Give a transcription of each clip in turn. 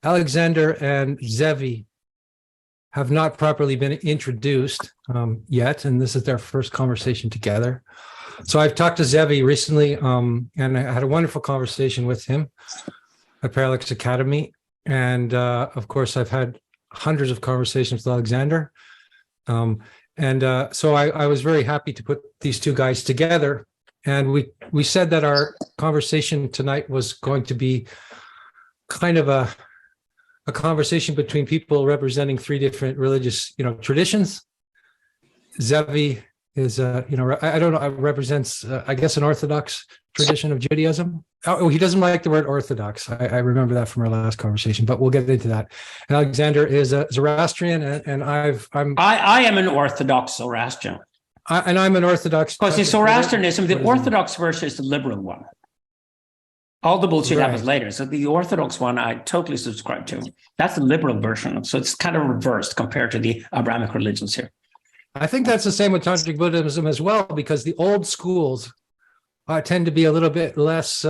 Alexander and Zevi have not properly been introduced yet, and this is their first conversation together. So I've talked to Zevi recently, and I had a wonderful conversation with him at Parallax Academy. And of course, I've had hundreds of conversations with Alexander. So I was very happy to put these two guys together. And we said that our conversation tonight was going to be kind of a conversation between people representing three different religious, traditions. Zevi is, I don't know, represents, I guess, an Orthodox tradition of Judaism. Oh, he doesn't like the word Orthodox. I remember that from our last conversation, but we'll get into that. And Alexander is a Zoroastrian, and I am an Orthodox Zoroastrian. I'm an Orthodox. Because in Zoroastrianism, the Orthodox version is the liberal one. All the bullshit happens later. So the Orthodox one, I totally subscribe to. That's the liberal version. So it's kind of reversed compared to the Abrahamic religions here. I think that's the same with Tantric Buddhism as well, because the old schools tend to be a little bit less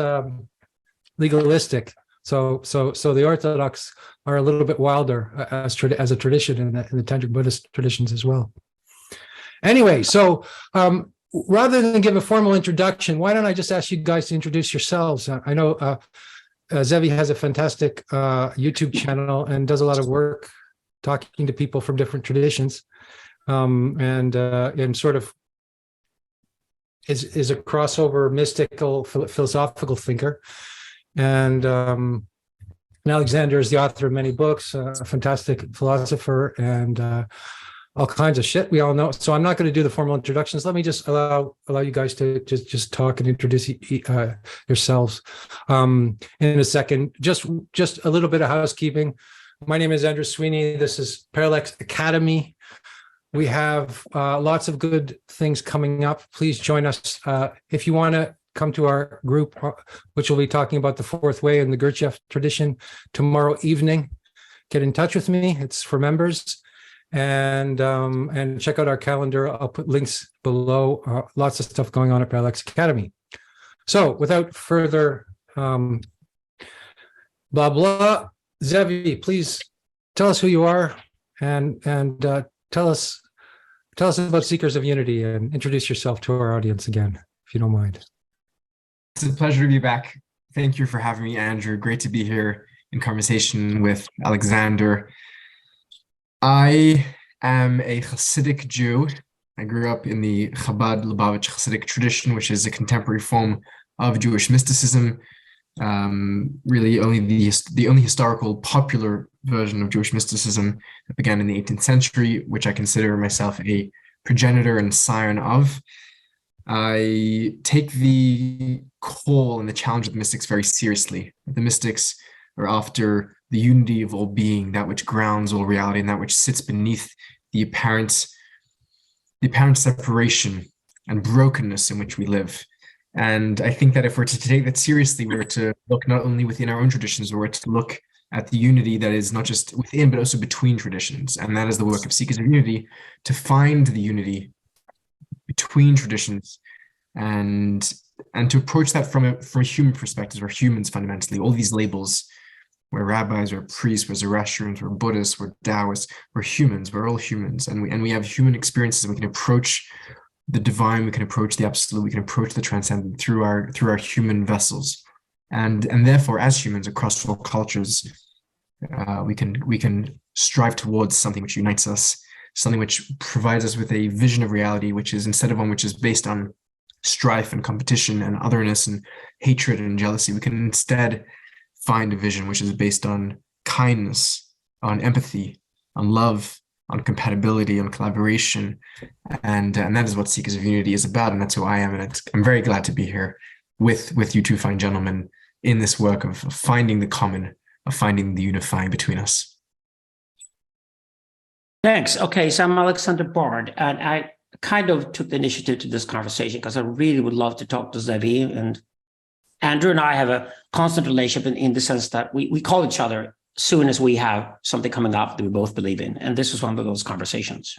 legalistic. So the Orthodox are a little bit wilder as a tradition in the Tantric Buddhist traditions as well. Anyway, so rather than give a formal introduction, why don't I just ask you guys to introduce yourselves? I know Zevi has a fantastic YouTube channel and does a lot of work talking to people from different traditions, and sort of is a crossover mystical philosophical thinker. And Alexander is the author of many books, a fantastic philosopher, and all kinds of shit we all know. So I'm not going to do the formal introductions. Let me just allow you guys to just talk and introduce yourselves in a second. Just a little bit of housekeeping. My name is Andrew Sweeny. This is Parallax Academy. We have lots of good things coming up. Please join us if you want to come to our group, which will be talking about the Fourth Way and the Gurdjieff tradition tomorrow evening. Get in touch with me. It's for members. And check out our calendar. I'll put links below. Lots of stuff going on at Parallax Academy. So without further blah blah, Zevi, please tell us who you are and tell us about Seekers of Unity, and introduce yourself to our audience again, if you don't mind. It's a pleasure to be back. Thank you for having me, Andrew. Great to be here in conversation with Alexander. I am a Hasidic Jew. I grew up in the Chabad Lubavitch Hasidic tradition, which is a contemporary form of Jewish mysticism. Really only the only historical popular version of Jewish mysticism that began in the 18th century, which I consider myself a progenitor and scion of. I take the call and the challenge of the mystics very seriously. The mystics are after the unity of all being, that which grounds all reality, and that which sits beneath the apparent separation and brokenness in which we live. And I think that if we're to take that seriously, we're to look not only within our own traditions, but we're to look at the unity that is not just within, but also between traditions. And that is the work of Seekers of Unity, to find the unity between traditions and to approach that from a human perspective. We're humans fundamentally. All these labels, we're rabbis, we're priests, we're Zoroastrians, we're Buddhists, we're Taoists, we're humans, we're all humans. And we have human experiences, and we can approach the divine, we can approach the absolute, we can approach the transcendent through our human vessels. And therefore, as humans across all cultures, we can strive towards something which unites us, something which provides us with a vision of reality, which is, instead of one which is based on strife and competition and otherness and hatred and jealousy, we can instead find a vision which is based on kindness, on empathy, on love, on compatibility, on collaboration. And that is what Seekers of Unity is about. And that's who I am. And I'm very glad to be here with you two fine gentlemen in this work of finding the common, of finding the unifying between us. Thanks. Okay, so I'm Alexander Bard, and I kind of took the initiative to this conversation because I really would love to talk to Zevi. And Andrew and I have a constant relationship in the sense that we call each other as soon as we have something coming up that we both believe in. And this was one of those conversations.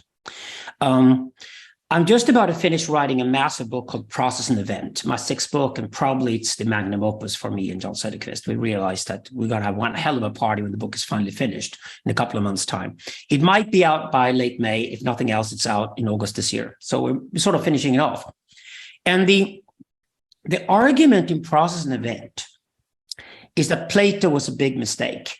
I'm just about to finish writing a massive book called Process and Event, my sixth book, and probably it's the magnum opus for me and Jan Söderqvist. We realized that we're going to have one hell of a party when the book is finally finished in a couple of months' time. It might be out by late May. If nothing else, it's out in August this year. So we're sort of finishing it off. And the argument in Process and Event is that Plato was a big mistake,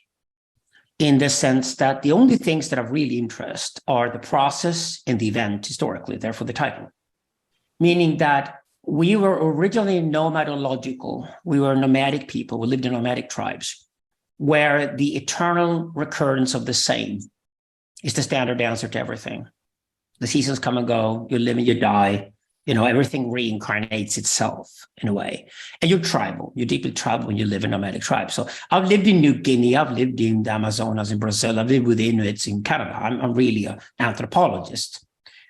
in the sense that the only things that of really interest are the process and the event historically, therefore the title. Meaning that we were originally nomadological. We were nomadic people. We lived in nomadic tribes, where the eternal recurrence of the same is the standard answer to everything. The seasons come and go, you live and you die. You know, everything reincarnates itself in a way. And you're tribal. You're deeply tribal when you live in nomadic tribes. So I've lived in New Guinea. I've lived in the Amazonas in Brazil. I've lived with Inuits in Canada. I'm really an anthropologist.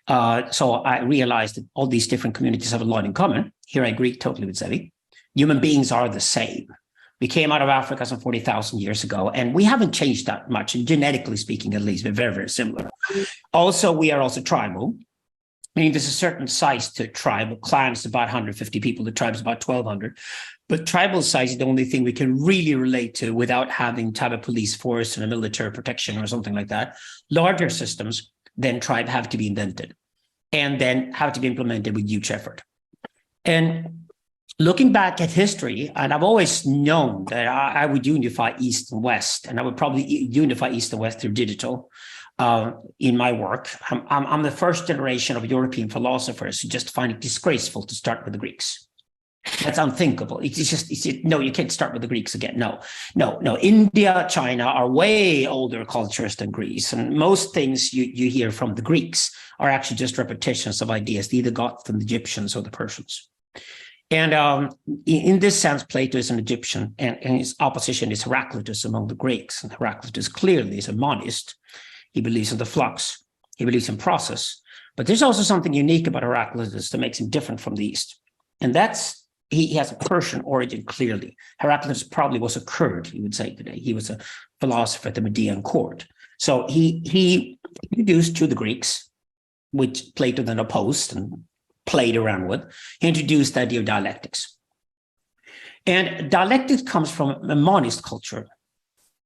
So I realized that all these different communities have a lot in common. Here I agree totally with Zevi. Human beings are the same. We came out of Africa some 40,000 years ago, and we haven't changed that much. And genetically speaking, at least, we're very, very similar. Also, we are also tribal. I mean, there's a certain size to tribe. A clan is about 150 people. The tribe is about 1,200. But tribal size is the only thing we can really relate to without having to have a police force and a military protection or something like that. Larger systems than tribe have to be invented and then have to be implemented with huge effort. And looking back at history, and I've always known that I would unify East and West, and I would probably unify East and West through digital. In my work, I'm the first generation of European philosophers who just find it disgraceful to start with the Greeks. That's unthinkable. No, you can't start with the Greeks again. No. India, China are way older cultures than Greece. And most things you hear from the Greeks are actually just repetitions of ideas they either got from the Egyptians or the Persians. And in this sense, Plato is an Egyptian, and his opposition is Heraclitus among the Greeks. And Heraclitus clearly is a monist. He believes in the flux. He believes in process. But there's also something unique about Heraclitus that makes him different from the East. And that's, he has a Persian origin, clearly. Heraclitus probably was a Kurd, you would say today. He was a philosopher at the Median court. So he introduced to the Greeks, which Plato then opposed and played around with, he introduced the idea of dialectics. And dialectics comes from a monist culture.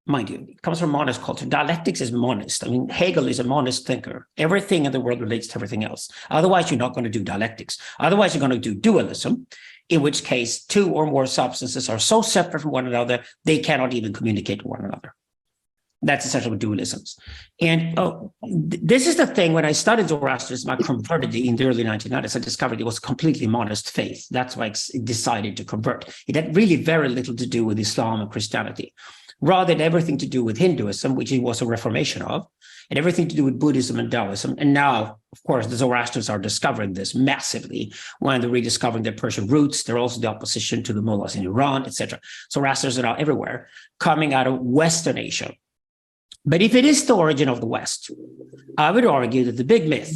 Mind you, it comes from monist culture. Dialectics is monist. I mean, Hegel is a monist thinker. Everything in the world relates to everything else. Otherwise, you're not going to do dialectics. Otherwise, you're going to do dualism, in which case two or more substances are so separate from one another, they cannot even communicate to one another. That's essentially dualisms. And this is the thing, when I studied Zoroastrianism, I converted it in the early 1990s. I discovered it was a completely monist faith. That's why I decided to convert. It had really very little to do with Islam and Christianity. Rather than everything to do with Hinduism, which it was a reformation of, and everything to do with Buddhism and Taoism. And now, of course, the Zoroastrians are discovering this massively when they're rediscovering their Persian roots. They're also the opposition to the mullahs in Iran, etc. Zoroastrians are now everywhere, coming out of Western Asia. But if it is the origin of the West, I would argue that the big myth,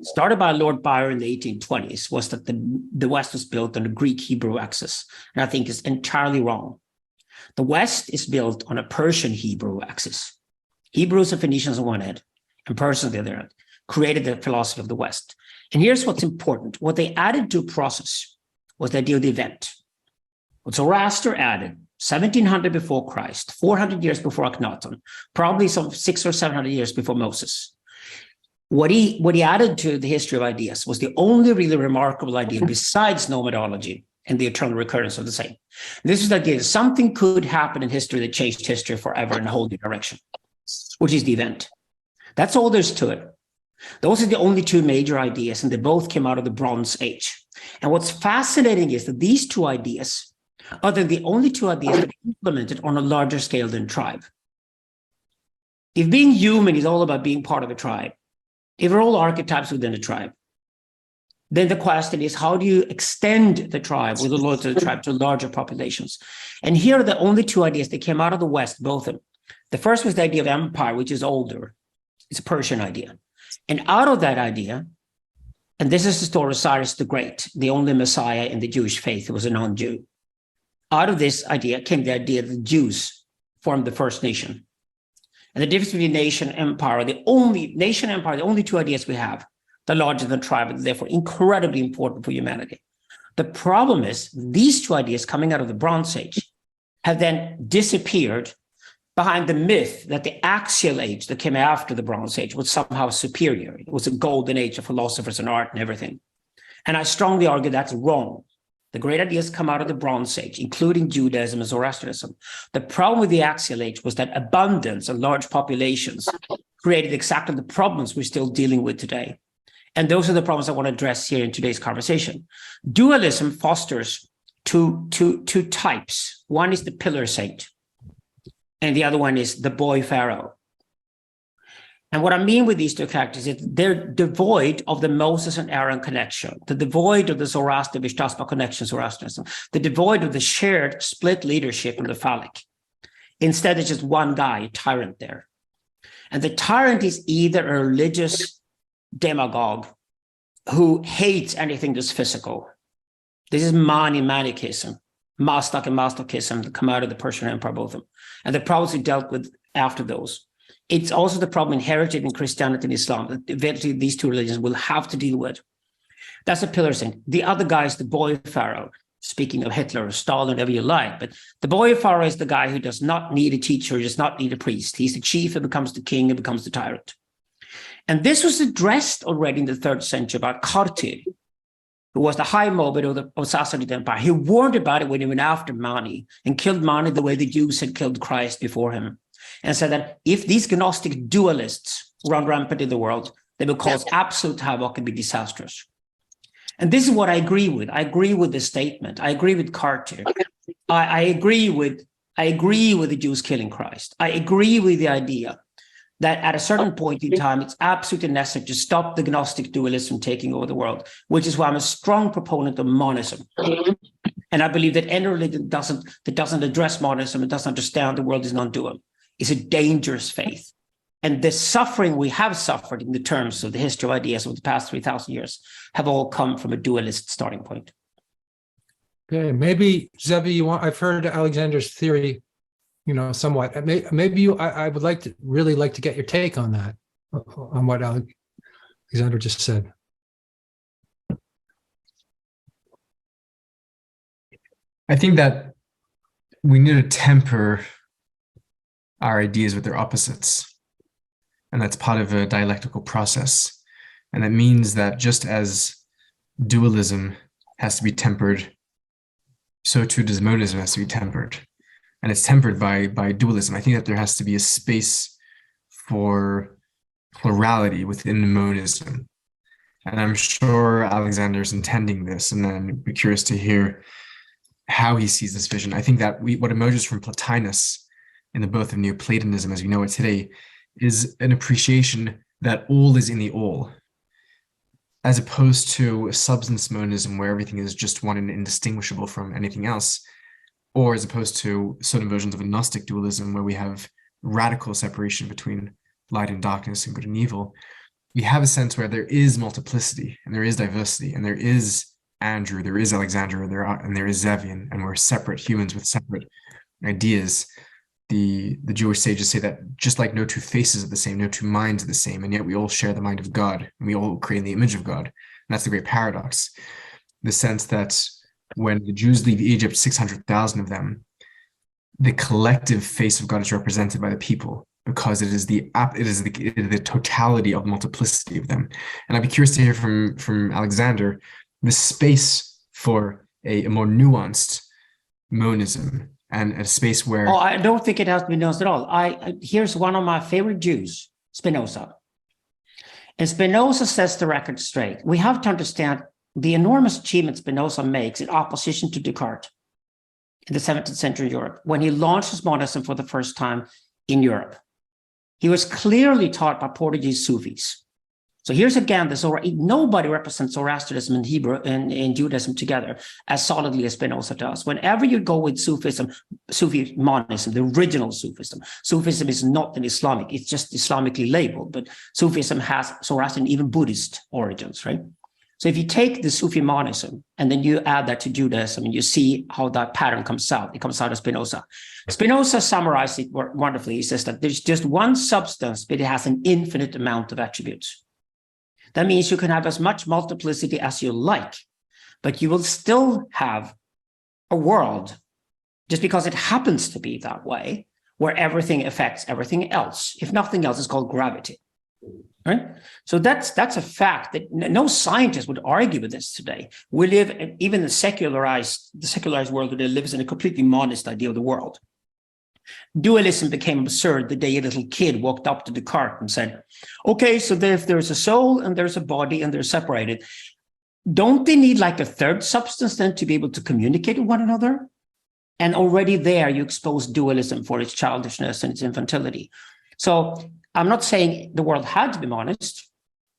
started by Lord Byron in the 1820s, was that the West was built on the Greek-Hebrew axis. And I think it's entirely wrong. The West is built on a Persian-Hebrew axis. Hebrews and Phoenicians on one end, and Persians on the other end, created the philosophy of the West. And here's what's important. What they added to process was the idea of the event. What Zoroaster added, 1700 before Christ, 400 years before Akhenaten, probably some 600 or 700 years before Moses. What he added to the history of ideas was the only really remarkable idea besides nomadology and the eternal recurrence of the same. This is the idea that something could happen in history that changed history forever in a whole new direction, which is the event. That's all there's to it. Those are the only two major ideas, and they both came out of the Bronze Age. And what's fascinating is that these two ideas are the only two ideas that are implemented on a larger scale than tribe. If being human is all about being part of a tribe, if we're all archetypes within a tribe, then the question is, how do you extend the tribe with the loyalty of the tribe to larger populations? And here are the only two ideas that came out of the West, both of them. The first was the idea of empire, which is older. It's a Persian idea. And out of that idea, and this is the story of Cyrus the Great, the only Messiah in the Jewish faith who was a non-Jew. Out of this idea came the idea that the Jews formed the first nation. And the difference between nation and empire, the only two ideas we have, the larger than tribe, and therefore incredibly important for humanity. The problem is these two ideas coming out of the Bronze Age have then disappeared behind the myth that the axial age that came after the Bronze Age was somehow superior. It was a golden age of philosophers and art and everything. And I strongly argue that's wrong. The great ideas come out of the Bronze Age, including Judaism and Zoroastrianism. The problem with the axial age was that abundance and large populations created exactly the problems we're still dealing with today. And those are the problems I want to address here in today's conversation. Dualism fosters two types. One is the pillar saint, and the other one is the boy pharaoh. And what I mean with these two characters is they're devoid of the Moses and Aaron connection, the devoid of the Zoroastrian Vishtaspa connection, Zoroastrianism, the devoid of the shared split leadership in the phallic. Instead, it's just one guy, a tyrant there. And the tyrant is either a religious demagogue who hates anything that's physical. This is Manichaeism, Mastak and Mastakism that come out of the Persian Empire, both of them. And the problems we dealt with after those. It's also the problem inherited in Christianity and Islam that eventually these two religions will have to deal with. That's a pillar saint. The other guy is the boy pharaoh. Speaking of Hitler or Stalin, whatever you like, but the boy pharaoh is the guy who does not need a teacher, does not need a priest. He's the chief and becomes the king and becomes the tyrant. And this was addressed already in the 3rd century about Kartir, who was the high morbid of the Sassanid Empire. He warned about it when he went after Mani and killed Mani the way the Jews had killed Christ before him, and said that if these Gnostic dualists run rampant in the world, they will cause absolute havoc and be disastrous. And this is what I agree with. I agree with this statement. I agree with Carter. I agree with the Jews killing Christ. I agree with the idea that at a certain point in time, it's absolutely necessary to stop the Gnostic dualism taking over the world, which is why I'm a strong proponent of monism. And I believe that any religion that doesn't address monism and doesn't understand the world is non-dual is a dangerous faith. And the suffering we have suffered in the terms of the history of ideas over the past 3,000 years have all come from a dualist starting point. Okay, maybe Zevi, I've heard Alexander's theory, somewhat. Maybe I would really like to get your take on that, on what Alexander just said. I think that we need to temper our ideas with their opposites. And that's part of a dialectical process. And that means that just as dualism has to be tempered, so too does monism has to be tempered. And it's tempered by dualism. I think that there has to be a space for plurality within monism. And I'm sure Alexander's intending this, and then I'd be curious to hear how he sees this vision. I think that what emerges from Plotinus in the birth of Neoplatonism as we know it today is an appreciation that all is in the all, as opposed to substance monism where everything is just one and indistinguishable from anything else, or as opposed to certain versions of a Gnostic dualism where we have radical separation between light and darkness and good and evil. We have a sense where there is multiplicity and there is diversity and there is Andrew, there is Alexander, and there is Zevi, and we're separate humans with separate ideas. The Jewish sages say that just like no two faces are the same, no two minds are the same, and yet we all share the mind of God, and we all create in the image of God. And that's the great paradox. The sense that when the Jews leave Egypt, 600,000 of them, the collective face of God is represented by the people, because it is the totality of multiplicity of them. And I'd be curious to hear from Alexander the space for a more nuanced monism, and a space where... Oh, I don't think it has to be nuanced at all. Here's one of my favorite Jews, Spinoza. And Spinoza sets the record straight. We have to understand the enormous achievement Spinoza makes in opposition to Descartes in the 17th century Europe, when he launched monism for the first time in Europe. He was clearly taught by Portuguese Sufis. So here's again, nobody represents Zoroastrianism and Hebrew and Judaism together as solidly as Spinoza does. Whenever you go with Sufism, Sufi monism, the original Sufism, Sufism is not an Islamic, it's just Islamically labeled, but Sufism has Zoroastrian, even Buddhist origins, right? So if you take the Sufi monism and then you add that to Judaism and you see how that pattern comes out, it comes out of Spinoza. Spinoza summarized it wonderfully. He says that there's just one substance, but it has an infinite amount of attributes. That means you can have as much multiplicity as you like, but you will still have a world, just because it happens to be that way, where everything affects everything else. If nothing else, it's called gravity. Right? So that's a fact that no scientist would argue with this today. We live in, even the secularized world today lives in a completely monist idea of the world. Dualism became absurd the day a little kid walked up to Descartes and said, okay, so if there's a soul and there's a body and they're separated, don't they need like a third substance then to be able to communicate with one another? And already there you expose dualism for its childishness and its infantility. So I'm not saying the world had to be monist.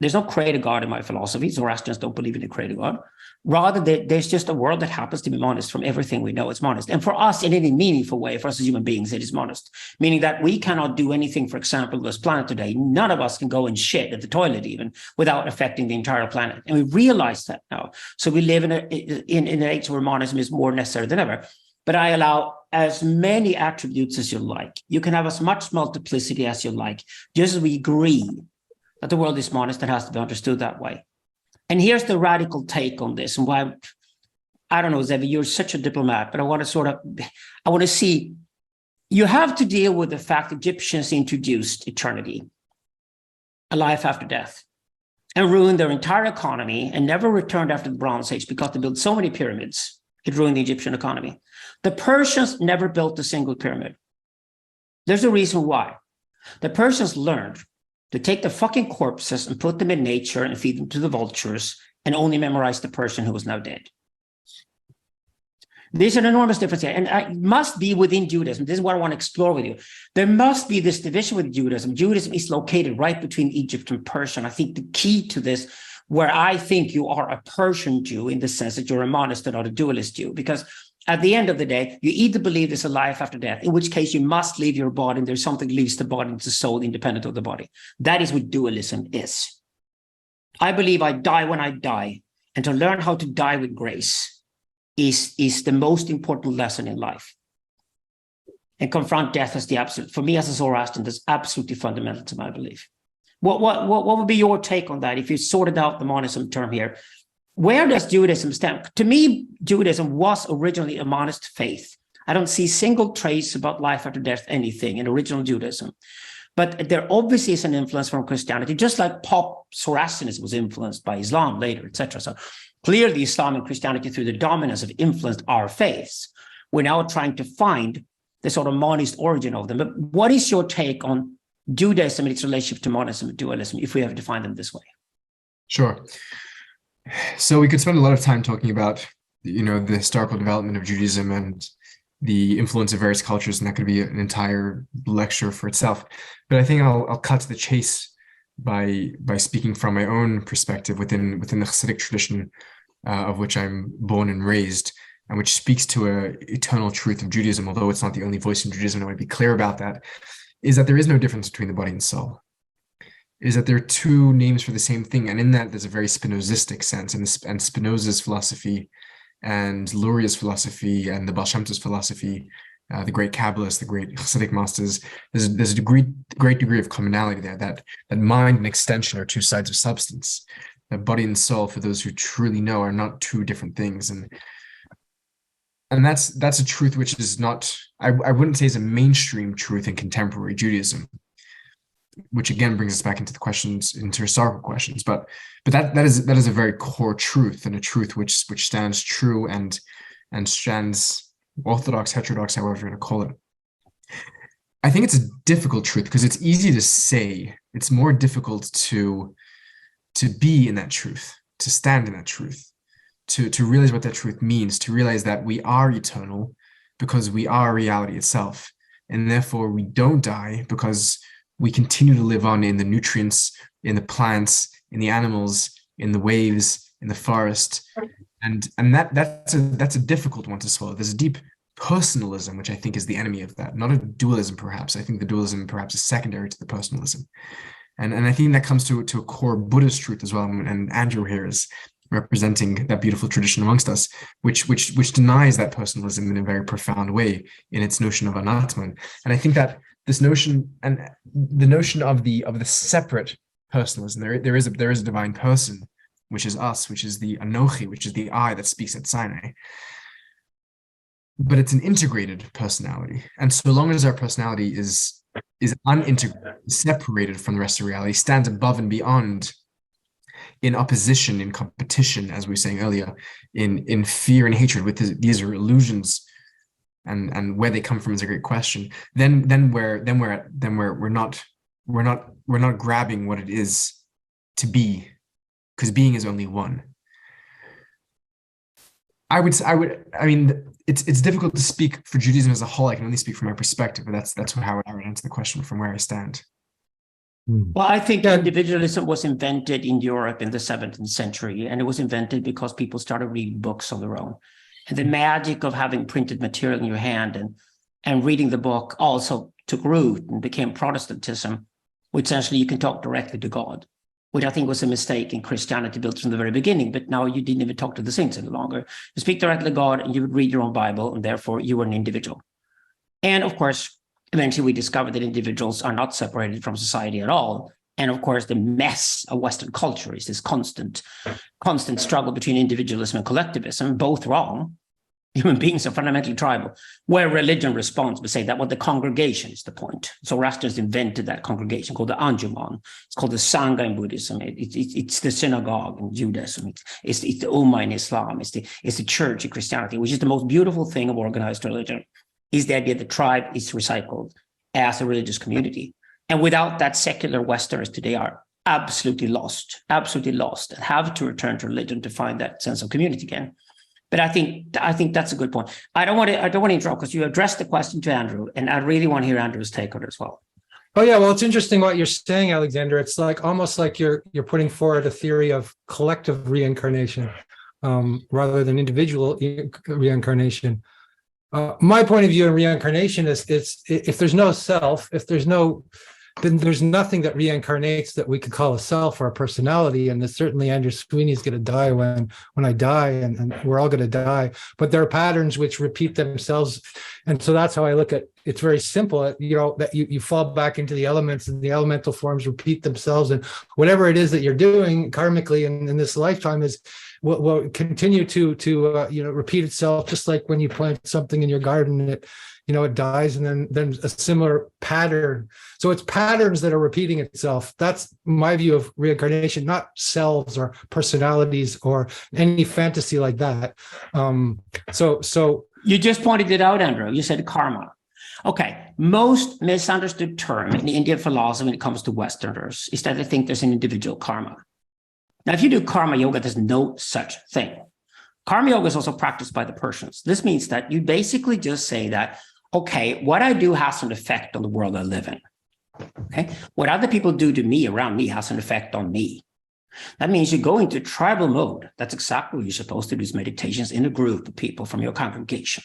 There's no creator God in my philosophy. Zoroastrians don't believe in a creator God. Rather, there's just a world that happens to be monist. From everything we know, it's monist. And for us, in any meaningful way, for us as human beings, it is monist. Meaning that we cannot do anything, for example, on this planet today. None of us can go and shit at the toilet even without affecting the entire planet. And we realize that now. So we live in an age where monism is more necessary than ever. But I allow as many attributes as you like. You can have as much multiplicity as you like, just as we agree that the world is monist and has to be understood that way. And here's the radical take on this, and why, I don't know, Zevi, you're such a diplomat, but I want to see, you have to deal with the fact Egyptians introduced eternity, a life after death, and ruined their entire economy and never returned after the Bronze Age because they built so many pyramids. It ruined the Egyptian economy. The Persians never built a single pyramid. There's a reason why. The Persians learned to take the fucking corpses and put them in nature and feed them to the vultures and only memorize the person who was now dead. There's an enormous difference here, and it must be within Judaism. This is what I want to explore with you. There must be this division with Judaism. Judaism is located right between Egypt and Persia. And I think the key to this, where I think you are a Persian Jew in the sense that you're a monist and not a dualist Jew, because at the end of the day, you either believe there's a life after death, in which case you must leave your body and there's something that leaves the body and the soul independent of the body. That is what dualism is. I believe I die when I die, and to learn how to die with grace is the most important lesson in life. And confront death as the absolute, for me as a Zoroastrian, that's absolutely fundamental to my belief. What would be your take on that if you sorted out the monism term here? Where does Judaism stand? To me, Judaism was originally a monist faith. I don't see single trace about life after death, anything in original Judaism. But there obviously is an influence from Christianity, just like pop Zoroastrianism was influenced by Islam later, etc. So clearly Islam and Christianity, through the dominance, have influenced our faiths. We're now trying to find the sort of monist origin of them. But what is your take on Judaism and its relationship to monism and dualism, if we have defined them this way? Sure. So we could spend a lot of time talking about, the historical development of Judaism and the influence of various cultures, and that could be an entire lecture for itself. But I think I'll cut to the chase by speaking from my own perspective within the Hasidic tradition, of which I'm born and raised, and which speaks to an eternal truth of Judaism, although it's not the only voice in Judaism. I want to be clear about that. Is that there is no difference between the body and soul. Is that there are two names for the same thing, and in that there's a very Spinozistic sense, and Spinoza's philosophy, and Luria's philosophy, and the Baal Shem Tov's philosophy, the great Kabbalists, the great Hasidic masters. There's a great degree of commonality there. That mind and extension are two sides of substance. That body and soul, for those who truly know, are not two different things, and that's a truth which is not, I wouldn't say is a mainstream truth in contemporary Judaism, which again brings us back into historical questions. But that is a very core truth, and a truth which stands true and stands orthodox, heterodox, however you want to call it. I think it's a difficult truth because it's easy to say. It's more difficult to be in that truth, to stand in that truth. To realize what that truth means, to realize that we are eternal because we are reality itself. And therefore we don't die because we continue to live on in the nutrients, in the plants, in the animals, in the waves, in the forest. And that's a difficult one to swallow. There's a deep personalism, which I think is the enemy of that. Not a dualism, perhaps. I think the dualism perhaps is secondary to the personalism. And I think that comes to a core Buddhist truth as well. And Andrew here is representing that beautiful tradition amongst us, which denies that personalism in a very profound way in its notion of anatman. And I think that this notion and the notion of the separate personalism. There is a divine person, which is us, which is the Anochi, which is the I that speaks at Sinai. But it's an integrated personality. And so long as our personality is unintegrated, separated from the rest of reality, stands above and beyond, in opposition, in competition, as we were saying earlier, in fear and hatred, with these are illusions, and where they come from is a great question. Then we're not grabbing what it is to be, because being is only one. I mean, it's difficult to speak for Judaism as a whole. I can only speak from my perspective, but that's how I would answer the question from where I stand. Well, I think individualism was invented in Europe in the 17th century, and it was invented because people started reading books on their own. And the magic of having printed material in your hand and reading the book also took root and became Protestantism, which essentially you can talk directly to God, which I think was a mistake in Christianity built from the very beginning. But now you didn't even talk to the saints any longer. You speak directly to God and you would read your own Bible, and therefore you were an individual. And of course, eventually we discovered that individuals are not separated from society at all. And of course, the mess of Western culture is this constant struggle between individualism and collectivism, both wrong. Human beings are fundamentally tribal, where religion responds by saying that the congregation is the point. Zoroastrians invented that congregation called the Anjuman. It's called the Sangha in Buddhism. It's the synagogue in Judaism. It's the Ummah in Islam. It's the church in Christianity, which is the most beautiful thing of organized religion, is the idea that the tribe is recycled as a religious community. And without that, secular Westerners today are absolutely lost, and have to return to religion to find that sense of community again. But I think that's a good point. I don't want to interrupt, because you addressed the question to Andrew, and I really want to hear Andrew's take on it as well. Oh yeah, well, it's interesting what you're saying, Alexander. It's like almost like you're putting forward a theory of collective reincarnation rather than individual reincarnation. My point of view in reincarnation is if there's no self, then there's nothing that reincarnates that we could call a self or a personality. And certainly Andrew Sweeney is going to die when I die, and we're all going to die. But there are patterns which repeat themselves. And so that's how I look at it. It's very simple, that you fall back into the elements, and the elemental forms repeat themselves. And whatever it is that you're doing karmically in this lifetime will continue to repeat itself, just like when you plant something in your garden, it dies, and then a similar pattern. So it's patterns that are repeating itself. That's my view of reincarnation, not selves or personalities or any fantasy like that. So you just pointed it out, Andrew. You said karma. Okay, most misunderstood term in Indian philosophy when it comes to Westerners is that they think there's an individual karma. Now, if you do karma yoga, there's no such thing. Karma yoga is also practiced by the Persians. This means that you basically just say that, okay, what I do has an effect on the world I live in. Okay, what other people do to me around me has an effect on me. That means you go into tribal mode. That's exactly what you're supposed to do, is meditations in a group of people from your congregation.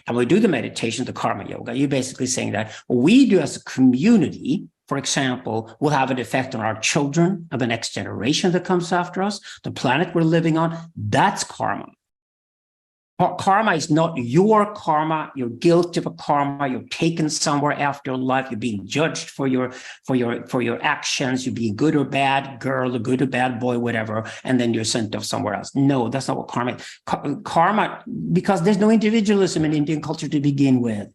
And when we do the meditation, the karma yoga, you're basically saying that what we do as a community, for example, will have an effect on our children and the next generation that comes after us, the planet we're living on. That's karma. Karma is not your karma. You're guilty of a karma. You're taken somewhere after your life. You're being judged for your actions. You're being good or bad girl, or good or bad boy, whatever, and then you're sent off somewhere else. No, that's not what karma is. Karma, because there's no individualism in Indian culture to begin with.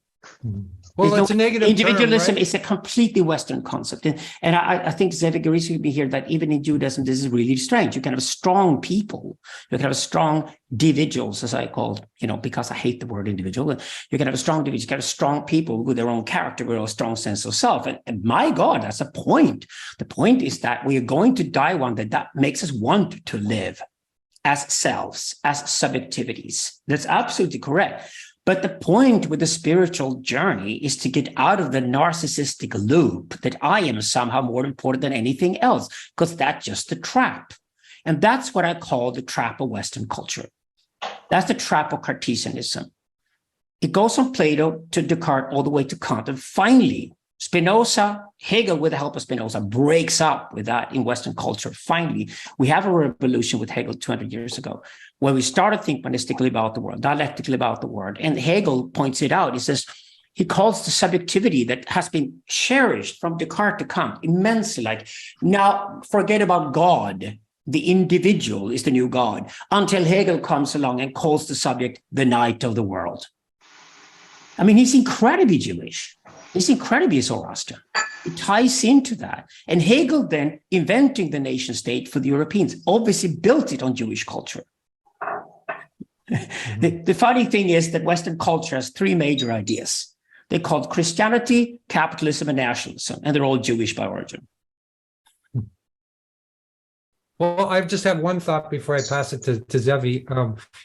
Well, it's a negative individualism term, right? is a completely Western concept. And I think Zevi agrees with me here that even in Judaism, this is really strange. You can have strong people. You can have strong individuals, as I call, because I hate the word individual. You can have strong individuals. You can have strong people with their own character, with a strong sense of self. And my God, that's a point. The point is that we are going to die one day. That makes us want to live as selves, as subjectivities. That's absolutely correct. But the point with the spiritual journey is to get out of the narcissistic loop that I am somehow more important than anything else, because that's just the trap. And that's what I call the trap of Western culture. That's the trap of Cartesianism. It goes from Plato to Descartes all the way to Kant. And finally, Spinoza, Hegel, with the help of Spinoza, breaks up with that in Western culture. Finally, we have a revolution with Hegel 200 years ago, where we started to think monistically about the world, dialectically about the world. And Hegel points it out. He says, he calls the subjectivity that has been cherished from Descartes to Kant immensely, like, now forget about God. The individual is the new God, until Hegel comes along and calls the subject the night of the world. I mean, he's incredibly Jewish. He's incredibly Zoroastrian. It ties into that. And Hegel then, inventing the nation state for the Europeans, obviously built it on Jewish culture. The funny thing is that Western culture has three major ideas. They're called Christianity, capitalism, and nationalism, and they're all Jewish by origin. Well, I've just had one thought before I pass it to Zevi.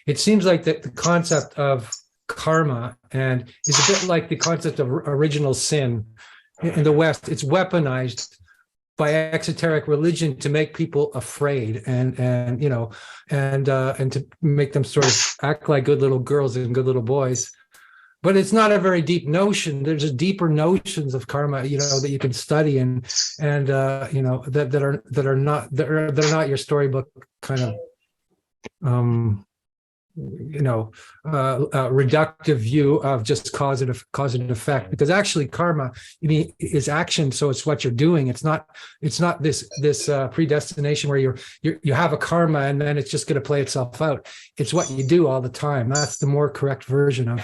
It seems like the concept of karma and is a bit like the concept of original sin in the West. It's weaponized by exoteric religion to make people afraid and to make them sort of act like good little girls and good little boys. But it's not a very deep notion. There's just deeper notions of karma, that you can study and that are not your storybook kind of reductive view of just cause and effect. Because actually, karma, is action. So it's what you're doing. It's not this predestination where you have a karma and then it's just going to play itself out. It's what you do all the time. That's the more correct version of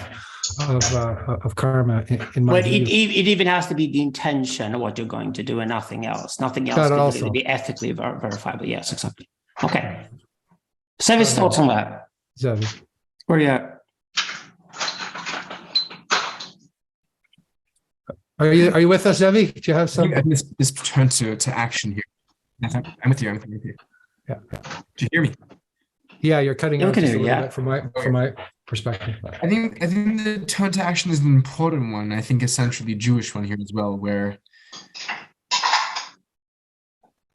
karma in my view. It even has to be the intention of what you're going to do and nothing else. Nothing else can really be ethically verifiable. Yes, exactly. Okay. Zevi's thoughts on that? Zevi. Where are you at? Are you with us, Zevi? Do you have some? I think this turn to action here. I'm with you. Yeah. Do you hear me? Yeah, you're cutting out just a little yeah. bit from my perspective. I think the turn to action is an important one. I think a centrally Jewish one here as well, where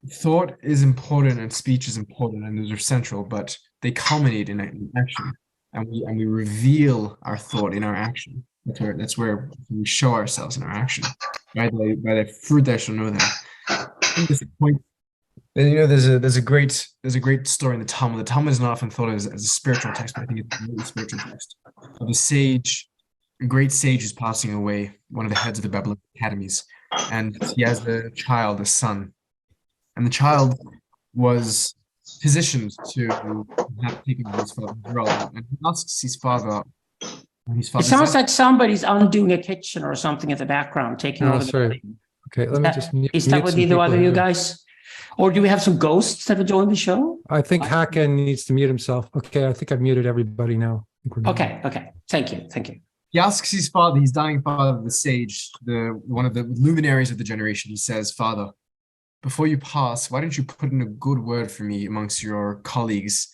thought is important and speech is important, and those are central, but they culminate in action, and we reveal our thought in our action. That's where we show ourselves in our action. By the fruit they shall know them. I think there's a point. There's a great story in the Talmud. The Talmud is not often thought of as a spiritual text, but I think it's a really spiritual text of a great sage who's passing away, one of the heads of the Babylonian academies, and he has a child, a son, and the child was positioned to have taken his father's role, and he asks his father. It sounds like somebody's undoing a kitchen or something in the background, taking over the building. Okay, let me just mute. Is that with either one of you guys? Or do we have some ghosts that have joined the show? I think Hakan needs to mute himself. Okay, I think I've muted everybody now. Okay. Thank you. He asks his father, his dying father, the sage, one of the luminaries of the generation. He says, "Father, before you pass, why don't you put in a good word for me amongst your colleagues,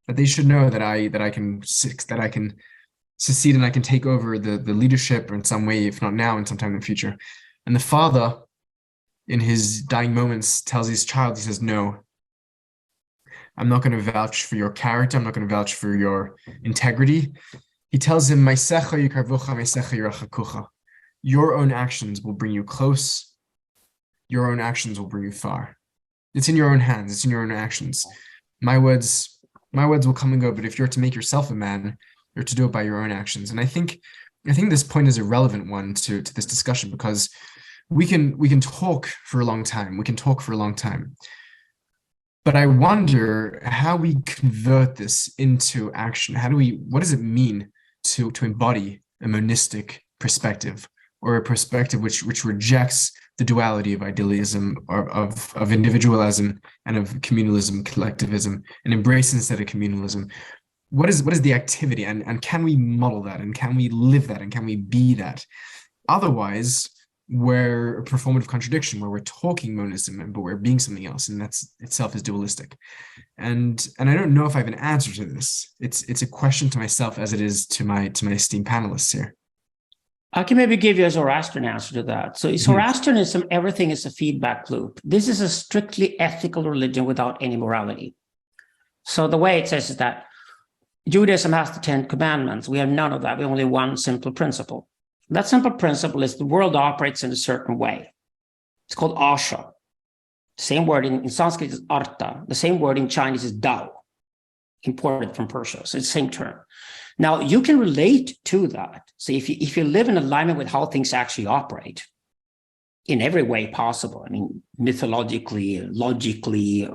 that they should know that I can succeed and I can take over the leadership in some way, if not now, in some time in the future." And the father, in his dying moments, tells his child, he says, "No, I'm not going to vouch for your character. I'm not going to vouch for your integrity." He tells him, your own actions will bring you close. Your own actions will bring you far. It's in your own hands. It's in your own actions. My words will come and go, but if you're to make yourself a man, you're to do it by your own actions. And I think this point is a relevant one to this discussion, because we can talk for a long time. But I wonder how we convert this into action. What does it mean to embody a monistic perspective, or a perspective which rejects the duality of idealism, or of individualism and of communalism, collectivism, and embrace instead of communalism? What is the activity, and can we model that, and can we live that, and can we be that? Otherwise, we're a performative contradiction, where we're talking monism, but we're being something else, and that's itself is dualistic. And I don't know if I have an answer to this. It's a question to myself as it is to my esteemed panelists here. I can maybe give you a Zoroastrian answer to that. So Zoroastrianism, everything is a feedback loop. This is a strictly ethical religion without any morality. So the way it says is that Judaism has the 10 commandments. We have none of that. We have only one simple principle. That simple principle is the world operates in a certain way. It's called asha. The same word in Sanskrit is artha. The same word in Chinese is Dao. imported from Persia. So it's the same term. Now, you can relate to that. So if you live in alignment with how things actually operate in every way possible, I mean, mythologically, logically,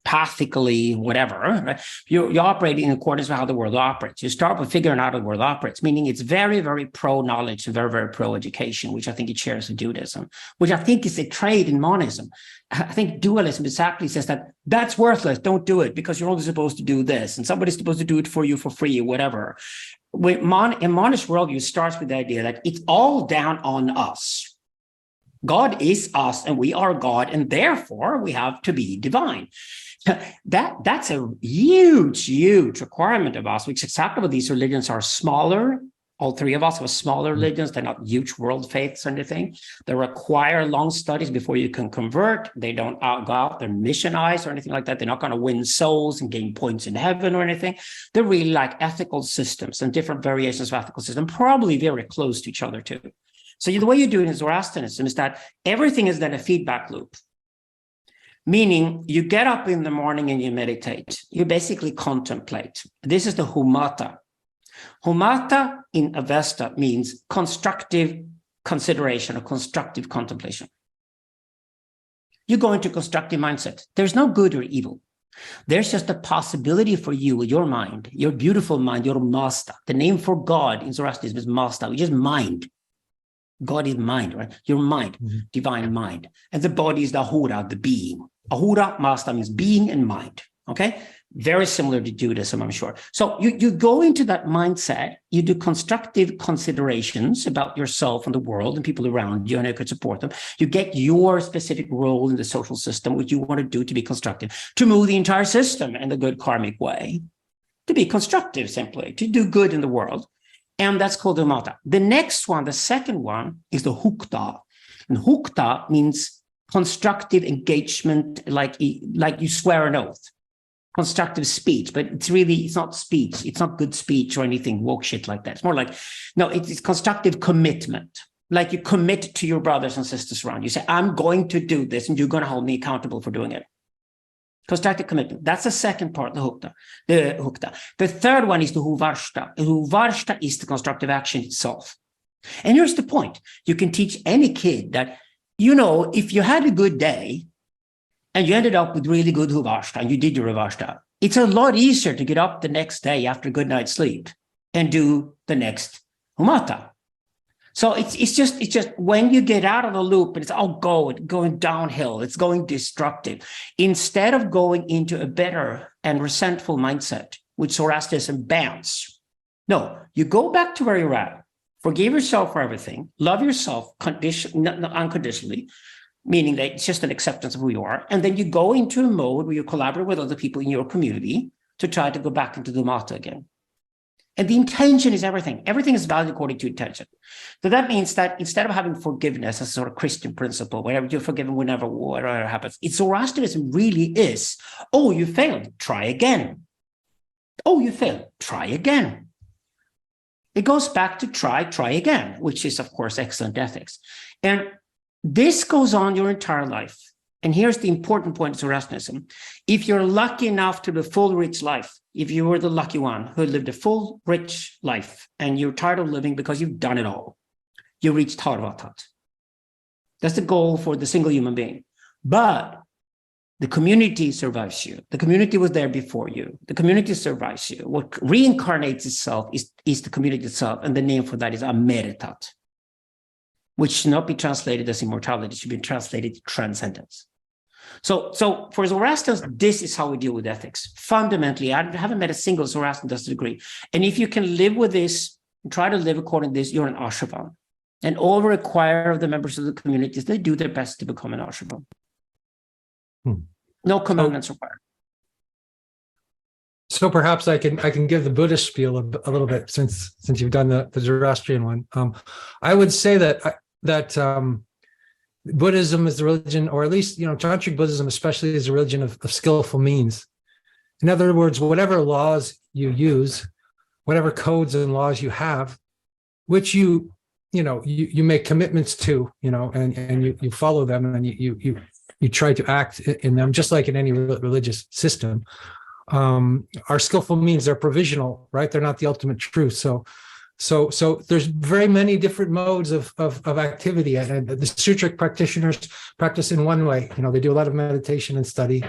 pathically, whatever, right? You operate in accordance with how the world operates. You start with figuring out how the world operates, meaning it's very, very pro-knowledge and very, very pro-education, which I think it shares with Judaism, which I think is a trait in monism. I think dualism exactly says that that's worthless, don't do it, because you're only supposed to do this, and somebody's supposed to do it for you for free or whatever. In monist worldview, starts with the idea that it's all down on us. God is us, and we are God, and therefore we have to be divine. That's a huge requirement of us, which is exactly what these religions are. Smaller. All three of us have smaller religions. They're not huge world faiths or anything. They require long studies before you can convert. They don't go out there and missionize or anything like that. They're not going to win souls and gain points in heaven or anything. They're really like ethical systems and different variations of ethical systems, probably very close to each other too. So the way you do it in Zoroastrianism is that everything is then a feedback loop. Meaning you get up in the morning and you meditate. You basically contemplate. This is the humata. Humata in Avesta means constructive consideration or constructive contemplation. You go into constructive mindset. There's no good or evil. There's just a possibility for you, your mind, your beautiful mind, your masta. The name for God in Zoroastrianism is masta, which is mind. God is mind, right? Your mind, divine mind. And the body is the ahura, the being. Ahura, masta means being and mind, okay? Very similar to Judaism, I'm sure. So you go into that mindset, you do constructive considerations about yourself and the world and people around you and you could support them. You get your specific role in the social system, what you want to do to be constructive, to move the entire system in the good karmic way, to be constructive simply, to do good in the world. And that's called the mata. The next one, the second one, is the hukta. And hukta means constructive engagement, like you swear an oath. Constructive speech, but it's not speech. It's not good speech or anything woke shit like that. It's more like, no, it's constructive commitment. Like you commit to your brothers and sisters around you. Say, I'm going to do this and you're going to hold me accountable for doing it. Constructive commitment. That's the second part, the hukta. The third one is the huvarshta. Huvarshta is the constructive action itself. And here's the point. You can teach any kid that, if you had a good day and you ended up with really good huvarshta and you did your huvarshta, it's a lot easier to get up the next day after a good night's sleep and do the next humata. So it's just when you get out of the loop and it's all going downhill, it's going destructive. Instead of going into a better and resentful mindset, which Zoroastrianism bans, no, you go back to where you're at, forgive yourself for everything, love yourself unconditionally, meaning that it's just an acceptance of who you are, and then you go into a mode where you collaborate with other people in your community to try to go back into the mata again. And the intention is everything. Everything is valued according to intention. So that means that instead of having forgiveness as a sort of Christian principle, whenever you're forgiven, whenever whatever happens, Zoroastrianism really is, oh, you failed, try again. Oh, you failed, try again. It goes back to try again, which is, of course, excellent ethics. And this goes on your entire life. And here's the important point of Zoroastrianism. If you're lucky enough to live a full, rich life, if you were the lucky one who lived a full, rich life, and you're tired of living because you've done it all, you reach Tarvatat. That's the goal for the single human being. But the community survives you. The community was there before you. The community survives you. What reincarnates itself is the community itself, and the name for that is Ameritat, which should not be translated as immortality, it should be translated transcendence. So for Zoroastrians, this is how we deal with ethics. Fundamentally, I haven't met a single Zoroastrian that doesn't agree. And if you can live with this, and try to live according to this, you're an ashravan. And all require of the members of the communities, they do their best to become an ashravan. No commandments required. So perhaps I can give the Buddhist spiel a little bit since you've done the Zoroastrian one. I would say that Buddhism is the religion, or at least Tantric Buddhism especially, is a religion of skillful means. In other words, whatever laws you use, whatever codes and laws you have, which you make commitments to, and you follow them, and you try to act in them, just like in any religious system. are skillful means. They're provisional, right? They're not the ultimate truth. So there's very many different modes of activity, and the Sutric practitioners practice in one way. They do a lot of meditation and study,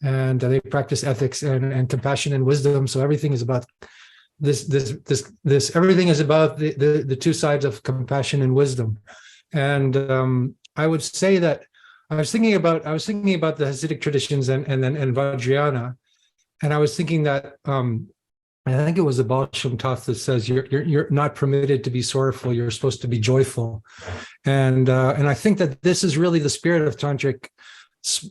and they practice ethics and compassion and wisdom. So everything is about this. Everything is about the two sides of compassion and wisdom. And I would say that I was thinking about the Hasidic traditions and Vajrayana, and I was thinking that. I think it was the Baal Shem Tov that says you're not permitted to be sorrowful. You're supposed to be joyful, and I think that this is really the spirit of Tantric,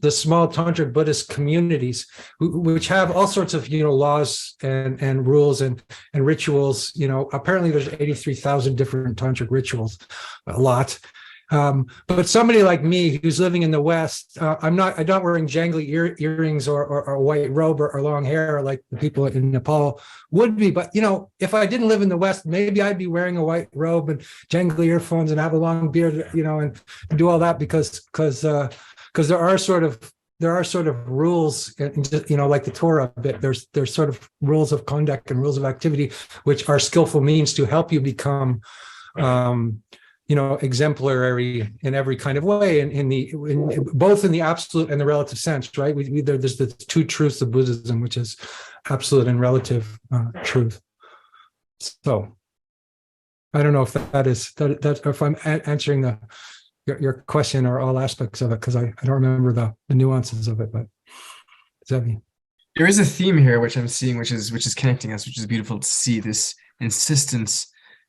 the small Tantric Buddhist communities, which have all sorts of laws and rules and rituals. Apparently there's 83,000 different Tantric rituals, a lot. But somebody like me who's living in the West, I'm not wearing jangly earrings or a white robe or long hair like the people in Nepal would be. But, if I didn't live in the West, maybe I'd be wearing a white robe and jangly earphones and have a long beard, and do all that because there are sort of rules, like the Torah a bit. There's sort of rules of conduct and rules of activity, which are skillful means to help you become exemplary in every kind of way, both in the absolute and the relative sense, right? There's the two truths of Buddhism, which is absolute and relative truth. So I don't know if if I'm answering your question or all aspects of it, because I don't remember the nuances of it, but Zevi. There is a theme here which I'm seeing, which is connecting us, which is beautiful to see, this insistence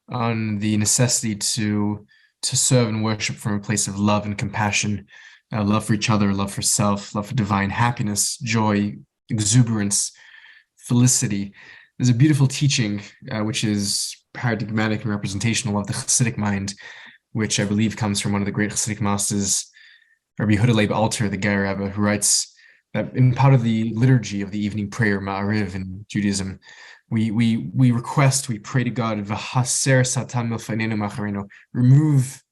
on the necessity to serve and worship from a place of love and compassion, love for each other, love for self, love for divine happiness, joy, exuberance, felicity. There's a beautiful teaching which is paradigmatic and representational of the Hasidic mind, which I believe comes from one of the great Hasidic masters, Rabbi Yehuda Leib Alter, the Gai Rebbe, who writes that in part of the liturgy of the evening prayer, Ma'ariv in Judaism, we pray to God, V'haser Satan milfanenu macharenu, remove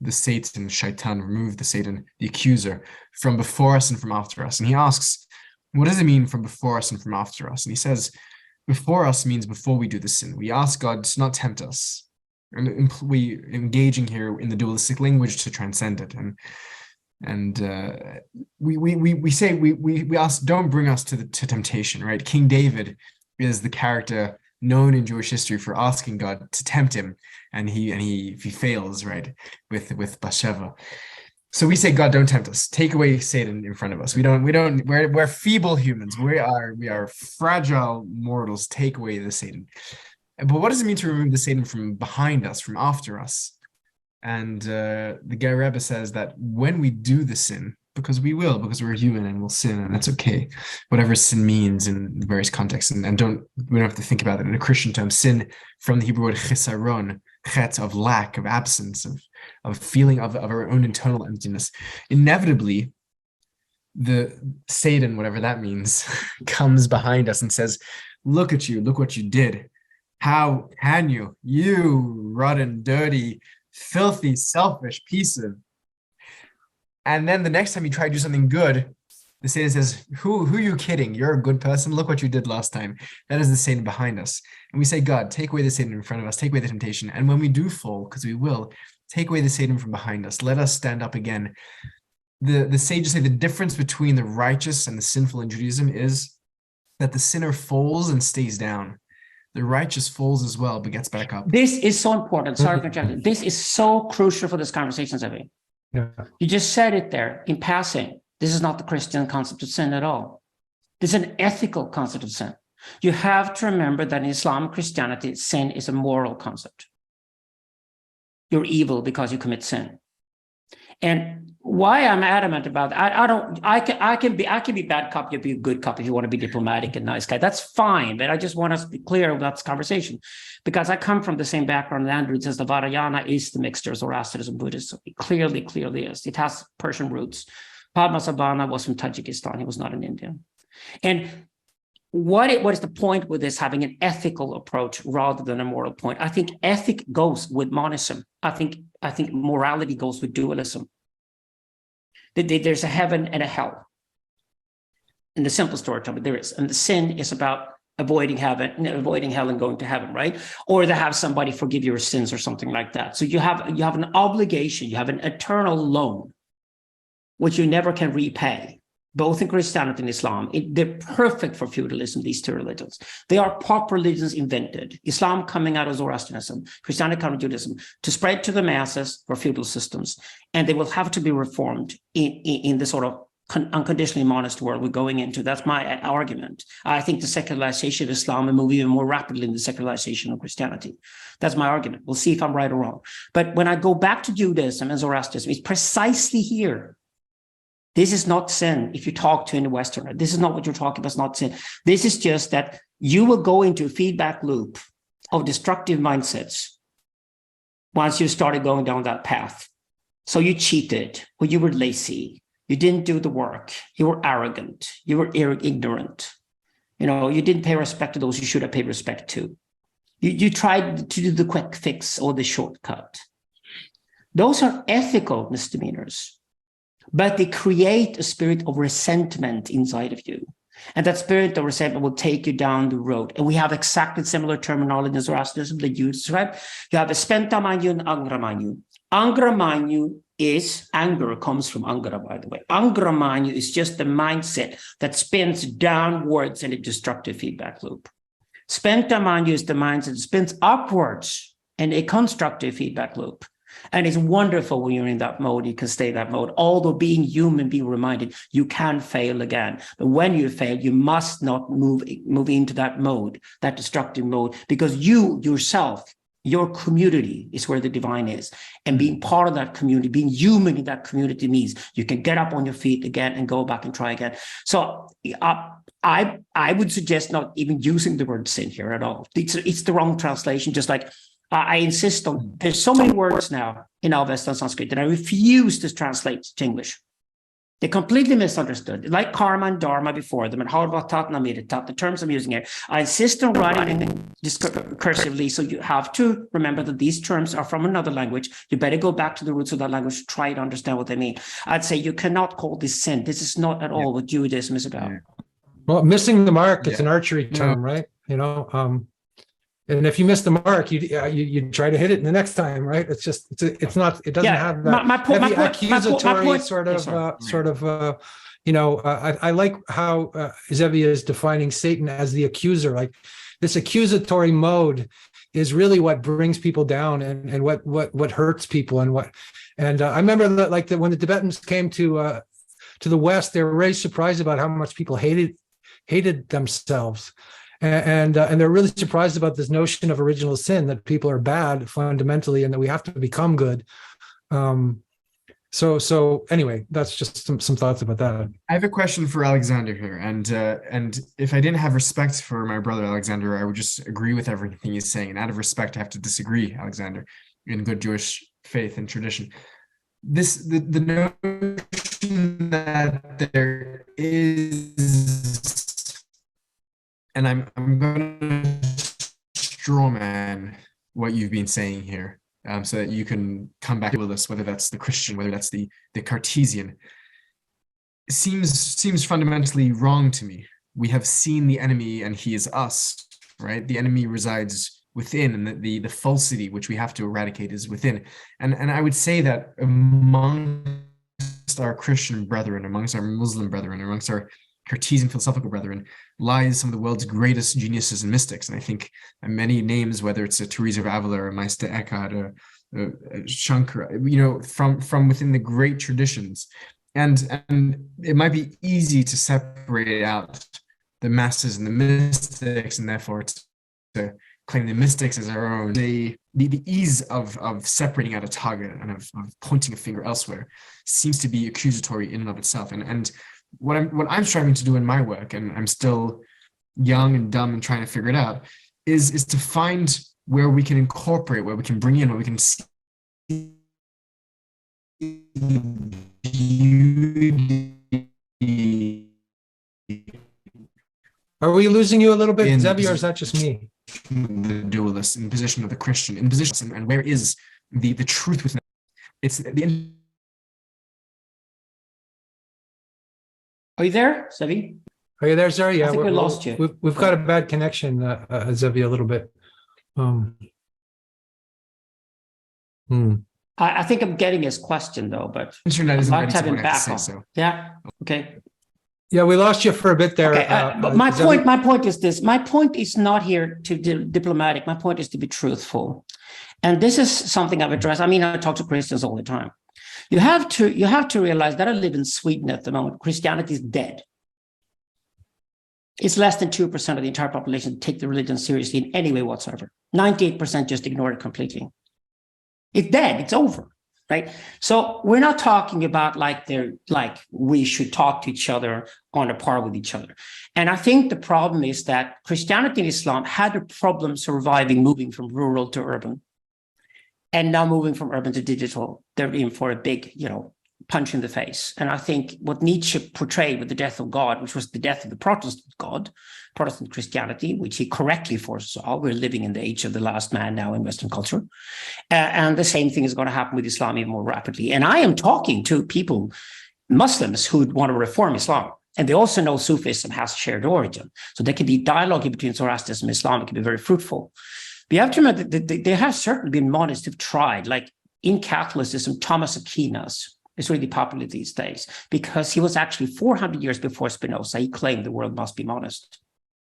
the Satan, Shaitan, remove the Satan, the accuser, from before us and from after us. And he asks, what does it mean from before us and from after us? And he says, before us means before we do the sin. We ask God to not tempt us. And we engaging here in the dualistic language to transcend it. And we say, we ask, don't bring us to temptation, right? King David is the character known in Jewish history for asking God to tempt him, and he fails, right, with Bathsheba. So we say, God, don't tempt us. Take away Satan in front of us. We're feeble humans. We are fragile mortals. Take away the Satan. But what does it mean to remove the Satan from behind us, from after us? And the Gai Rebbe says that when we do the sin, because we're human and we'll sin, and that's okay, whatever sin means in various contexts, and we don't have to think about it in a Christian term. Sin from the Hebrew word chisaron, chet, of lack, of absence, of feeling of our own internal emptiness. Inevitably, the Satan, whatever that means, comes behind us and says, look at you, look what you did. How can you rotten, dirty, filthy, selfish piece of... And then the next time you try to do something good, the Satan says, who are you kidding? You're a good person. Look what you did last time. That is the Satan behind us. And we say, God, take away the Satan in front of us. Take away the temptation. And when we do fall, because we will, take away the Satan from behind us. Let us stand up again. The sages say the difference between the righteous and the sinful in Judaism is that the sinner falls and stays down. The righteous falls as well, but gets back up. This is so important. Sorry for interrupting. This is so crucial for this conversation, Zevi. Yeah. You just said it there in passing. This is not the Christian concept of sin at all. This is an ethical concept of sin. You have to remember that in Islam and Christianity, sin is a moral concept. You're evil because you commit sin. And why I'm adamant about that, I can be bad cop, you be a good cop if you want to be diplomatic and nice guy. That's fine, but I just want us to be clear about this conversation because I come from the same background as Andrew. It says the Vajrayana is the mixture of Zoroastrianism and Buddhism. It clearly is. It has Persian roots. Padmasambhava was from Tajikistan. He was not an Indian. And what is the point with this having an ethical approach rather than a moral point? I think ethic goes with monism. I think morality goes with dualism. There's a heaven and a hell. in the simple storytelling, there is. And the sin is about avoiding hell and going to heaven, right? Or to have somebody forgive your sins or something like that. So you have an obligation, you have an eternal loan, which you never can repay, both in Christianity and Islam. They're perfect for feudalism, these two religions. They are pop religions invented. Islam coming out of Zoroastrianism, Christianity coming out of Judaism, to spread to the masses for feudal systems. And they will have to be reformed in the sort of unconditionally monist world we're going into. That's my argument. I think the secularization of Islam will move even more rapidly than the secularization of Christianity. That's my argument. We'll see if I'm right or wrong. But when I go back to Judaism and Zoroastrianism, it's precisely here. This is not sin. If you talk to any Westerner, this is not what you're talking about. It's not sin. This is just that you will go into a feedback loop of destructive mindsets once you started going down that path. So you cheated, or you were lazy. You didn't do the work. You were arrogant. You were ignorant. You didn't pay respect to those you should have paid respect to. You tried to do the quick fix or the shortcut. Those are ethical misdemeanors, but they create a spirit of resentment inside of you. And that spirit of resentment will take you down the road. And we have exactly similar terminology in Zoroastrianism that you describe. You have a spenta manyu and angra manyu. Angra manyu is, anger comes from angara, by the way. Angra manyu is just the mindset that spins downwards in a destructive feedback loop. Spenta manyu is the mindset that spins upwards in a constructive feedback loop. And it's wonderful when you're in that mode, you can stay in that mode. Although being human, being reminded, you can fail again. But when you fail, you must not move into that mode, that destructive mode, because you yourself, your community is where the divine is. And being part of that community, being human in that community means you can get up on your feet again and go back and try again. So I would suggest not even using the word sin here at all. It's the wrong translation, just like I insist on, there's so many words now in Avesta and Sanskrit that I refuse to translate to English. They're completely misunderstood, like karma and dharma before them, and harvatat namiritat, the terms I'm using here. I insist on writing them cursively, so you have to remember that these terms are from another language. You better go back to the roots of that language to try to understand what they mean. I'd say you cannot call this sin. This is not at all what Judaism is about. Well, missing the mark, it's an archery term, right? And if you miss the mark, you try to hit it the next time, right? It doesn't have that heavy accusatory sort of. I like how Zevi is defining Satan as the accuser. Like this accusatory mode is really what brings people down and what hurts people and I remember that when the Tibetans came to the West, they were very surprised about how much people hated themselves. And they're really surprised about this notion of original sin, that people are bad fundamentally and that we have to become good. So anyway, that's just some thoughts about that. I have a question for Alexander here, and if I didn't have respect for my brother Alexander, I would just agree with everything he's saying. And out of respect, I have to disagree, Alexander, in good Jewish faith and tradition. The notion that there is. And I'm going to straw man what you've been saying here, so that you can come back to this, whether that's the Christian, whether that's the Cartesian. It seems fundamentally wrong to me. We have seen the enemy, and he is us, right? The enemy resides within, and the falsity which we have to eradicate is within. And I would say that amongst our Christian brethren, amongst our Muslim brethren, amongst our Cartesian philosophical brethren, lies some of the world's greatest geniuses and mystics. And I think many names, whether it's a Teresa of Avila or Meister Eckhart or Shankara, from within the great traditions. And it might be easy to separate out the masses and the mystics, and therefore to claim the mystics as our own. The ease of separating out a target and of pointing a finger elsewhere seems to be accusatory in and of itself. And what I'm striving to do in my work, and I'm still young and dumb and trying to figure it out, is to find where we can incorporate, where we can bring in, where we can see beauty. Are we losing you a little bit, Zevi, or is that just me? The dualist, in the position of the Christian, in position, and where is the truth within? It's the. Are you there, Zevi? Are you there, Zara? Yeah, I think we lost you. We've got a bad connection, Zevi, a little bit. I think I'm getting his question though, but Internet I'd isn't like ready to have to him what I have to back say, on. so. Yeah. Okay. Yeah, we lost you for a bit there. Okay. But my Zevi. point is this. My point is not here to be diplomatic. My point is to be truthful. And this is something I've addressed. I mean, I talk to Christians all the time. You have to realize that I live in Sweden at the moment. Christianity is dead. It's less than 2% of the entire population take the religion seriously in any way whatsoever. 98% just ignore it completely. It's dead. It's over, right? So we're not talking about like we should talk to each other on a par with each other. And I think the problem is that Christianity and Islam had a problem surviving, moving from rural to urban. And now moving from urban to digital, they're in for a big, punch in the face. And I think what Nietzsche portrayed with the death of God, which was the death of the Protestant God, Protestant Christianity, which he correctly foresaw. We're living in the age of the last man now in Western culture. And the same thing is going to happen with Islam even more rapidly. And I am talking to people, Muslims, who want to reform Islam. And they also know Sufism has shared origin. So there can be dialogue between Zoroastrianism and Islam. It can be very fruitful. But you have to remember that there have certainly been monists who've tried, like in Catholicism, Thomas Aquinas is really popular these days because he was actually 400 years before Spinoza. He claimed the world must be monist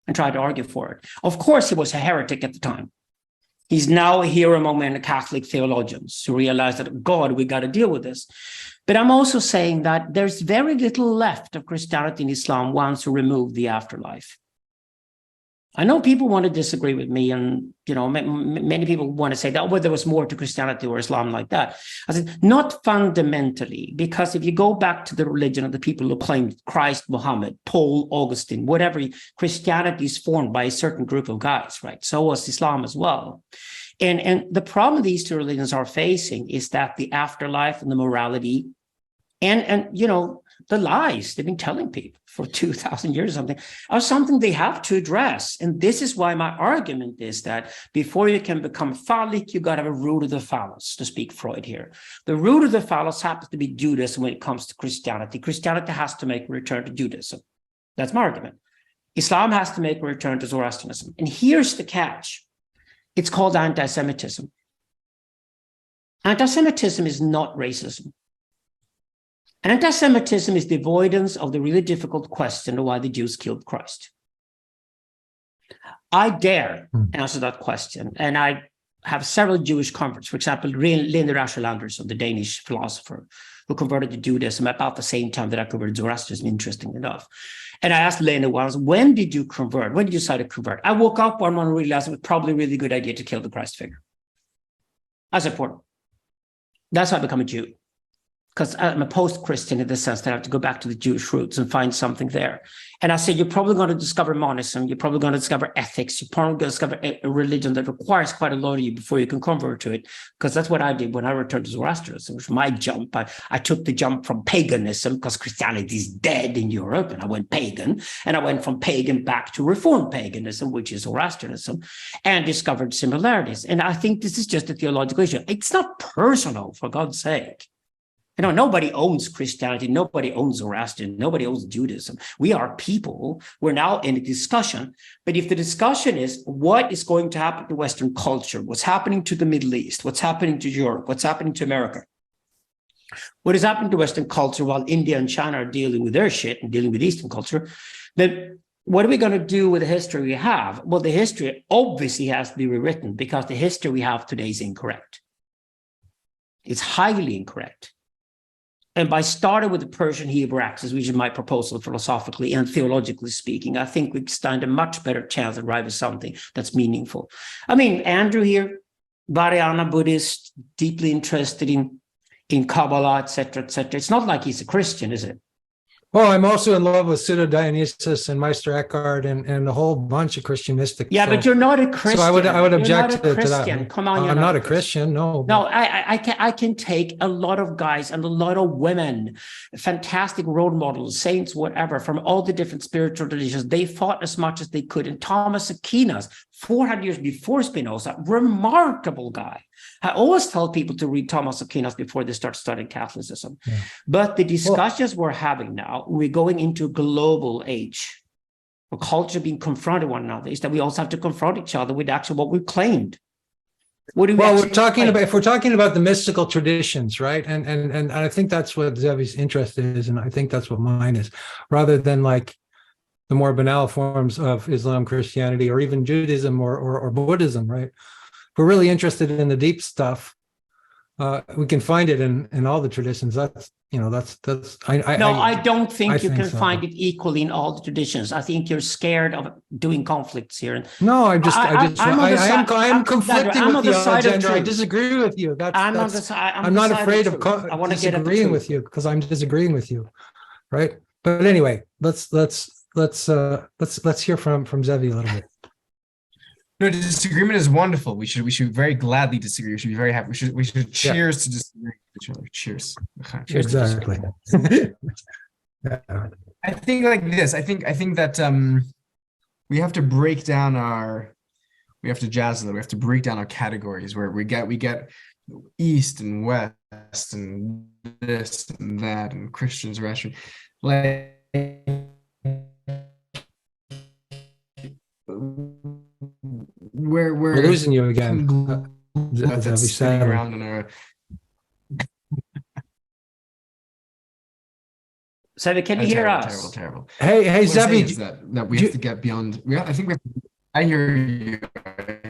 and tried to argue for it. Of course, he was a heretic at the time. He's now a hero among many Catholic theologians who realize that, God, we got to deal with this. But I'm also saying that there's very little left of Christianity and Islam once you remove the afterlife. I know people want to disagree with me, and many people want to say that, well, there was more to Christianity or Islam like that. I said, not fundamentally, because if you go back to the religion of the people who claimed Christ, Muhammad, Paul, Augustine, whatever, Christianity is formed by a certain group of guys, right? So was Islam as well. And the problem these two religions are facing is that the afterlife and the morality and the lies they've been telling people for 2,000 years or something are something they have to address. And this is why my argument is that before you can become phallic, you got to have a root of the phallus, to speak Freud here. The root of the phallus happens to be Judaism when it comes to Christianity. Christianity has to make a return to Judaism. That's my argument. Islam has to make a return to Zoroastrianism. And here's the catch. It's called anti-Semitism. Anti-Semitism is not racism. Anti-Semitism is the avoidance of the really difficult question of why the Jews killed Christ. I dare answer that question. And I have several Jewish converts, for example, Linda Rachel Anderson, the Danish philosopher, who converted to Judaism about the same time that I converted to Zoroastrianism, interestingly enough. And I asked Linda once, when did you convert? When did you decide to convert? I woke up one morning and realized it was probably a really good idea to kill the Christ figure. I support it. That's how I become a Jew. Because I'm a post-Christian in the sense that I have to go back to the Jewish roots and find something there. And I said, you're probably going to discover monism. You're probably going to discover ethics. You're probably going to discover a religion that requires quite a lot of you before you can convert to it. Because that's what I did when I returned to Zoroastrianism. It was my jump. I took the jump from paganism because Christianity is dead in Europe. And I went pagan. And I went from pagan back to Reformed paganism, which is Zoroastrianism, and discovered similarities. And I think this is just a theological issue. It's not personal, for God's sake. Nobody owns Christianity. Nobody owns Zoroastrian. Nobody owns Judaism. We are people. We're now in a discussion. But if the discussion is what is going to happen to Western culture, what's happening to the Middle East, what's happening to Europe, what's happening to America, what is happening to Western culture while India and China are dealing with their shit and dealing with Eastern culture, then what are we going to do with the history we have? Well, the history obviously has to be rewritten because the history we have today is incorrect. It's highly incorrect. And by starting with the Persian Hebrew axis, which is my proposal philosophically and theologically speaking, I think we stand a much better chance to arrive at something that's meaningful. I mean, Andrew here, Vajrayana Buddhist, deeply interested in Kabbalah, etc., etc. It's not like he's a Christian, is it? Well, I'm also in love with Pseudo Dionysius and Meister Eckhart and a whole bunch of Christian mystics. Yeah, but you're not a Christian. So I would object to that. Come on, I'm not a Christian. No. No, I can take a lot of guys and a lot of women, fantastic role models, saints, whatever, from all the different spiritual traditions. They fought as much as they could. And Thomas Aquinas, 400 years before Spinoza, remarkable guy. I always tell people to read Thomas Aquinas before they start studying Catholicism. Yeah. But the discussions we're having now, we're going into a global age. or culture being confronted one another is that we also have to confront each other with actually what we've claimed. What do we Well, actually we're talking claim? about, if we're talking about the mystical traditions, right? And I think that's what Zevi's interest is, and I think that's what mine is, rather than like the more banal forms of Islam, Christianity, or even Judaism or Buddhism, right? If we're really interested in the deep stuff, we can find it in all the traditions. That's I don't think you can so. find it equally in all the traditions. I think you're scared of doing conflicts here. No, I'm conflicting with you, Alexander. I disagree with you. I'm not afraid of disagreeing with you because I'm disagreeing with you, right? But anyway, let's hear from Zevi a little bit. No, disagreement is wonderful. We should very gladly disagree. We should be very happy. We should cheers to disagree with each other. Cheers. Cheers. Exactly. I think like this. I think that we have to break down we have to jazz a little. We have to break down our categories where we get East and West and this and that and Christians, Zoroastrian. Like we're losing you again. Zevi spinning around in a. Zevi, can you hear us? Terrible. Hey, Zevi, Zevi, that we have to get beyond. I think I hear you.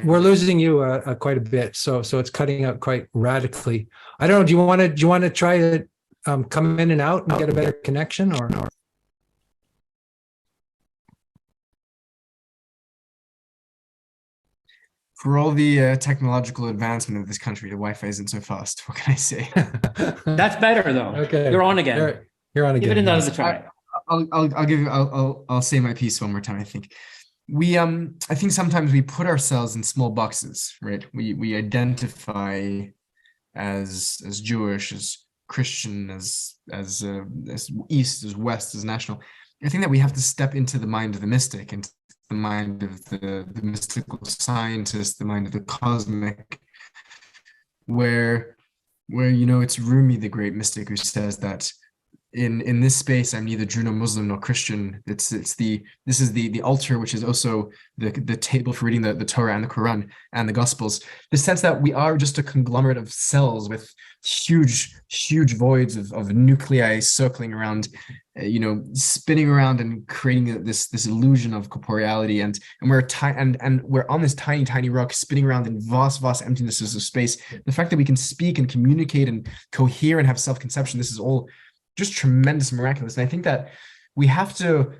We're losing you quite a bit, so it's cutting out quite radically. I don't know. Do you want to try to come in and out and get a better connection, or? For all the technological advancement of this country, the Wi-Fi isn't so fast. What can I say? That's better though. Okay, you're on again. You're on again. Give it another try. I'll say my piece one more time. I think I think sometimes we put ourselves in small boxes, right? We identify as Jewish, as Christian, as East, as West, as national. I think that we have to step into the mind of the mystic, into the mind of the mystical scientist, the mind of the cosmic, where it's Rumi, the great mystic, who says that in this space I'm neither Jew nor Muslim nor Christian. This is the altar, which is also the table for reading the Torah and the Quran and the Gospels. The sense that we are just a conglomerate of cells with huge voids of nuclei circling around, spinning around and creating this illusion of corporeality, and we're on this tiny rock spinning around in vast emptinesses of space. The fact that we can speak and communicate and cohere and have self-conception, this is all just tremendous, miraculous. And I think that we have to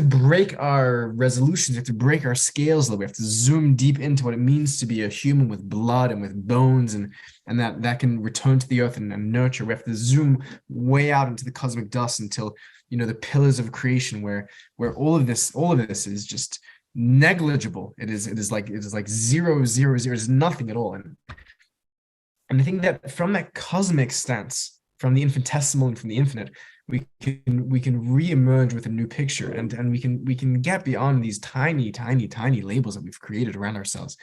break our resolutions. We have to break our scales a little. We have to zoom deep into what it means to be a human with blood and with bones, and that can return to the earth and nurture. We have to zoom way out into the cosmic dust until the pillars of creation, where all of this is just negligible. It is like 0, 0, 0. It's nothing at all. And I think that from that cosmic stance, from the infinitesimal and from the infinite, we can re-emerge with a new picture, and we can get beyond these tiny labels that we've created around ourselves,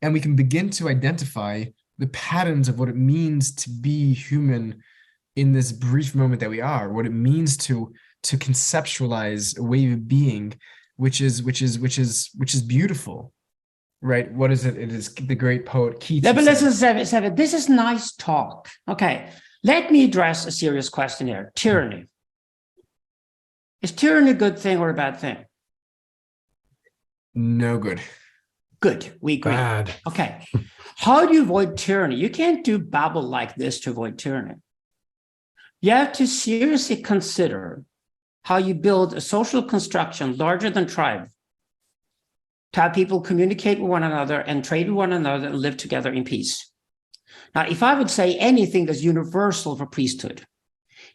and we can begin to identify the patterns of what it means to be human in this brief moment that we are, what it means to conceptualize a way of being which is beautiful. Right? What is it? It is the great poet Keats. Yeah, but listen, Zevi, this is nice talk. Okay. Let me address a serious question here. Tyranny. Is tyranny a good thing or a bad thing? No good. Good. We agree. Bad. Okay. How do you avoid tyranny? You can't do babble like this to avoid tyranny. You have to seriously consider how you build a social construction larger than tribe, to have people communicate with one another and trade with one another and live together in peace. Now, if I would say anything that's universal for priesthood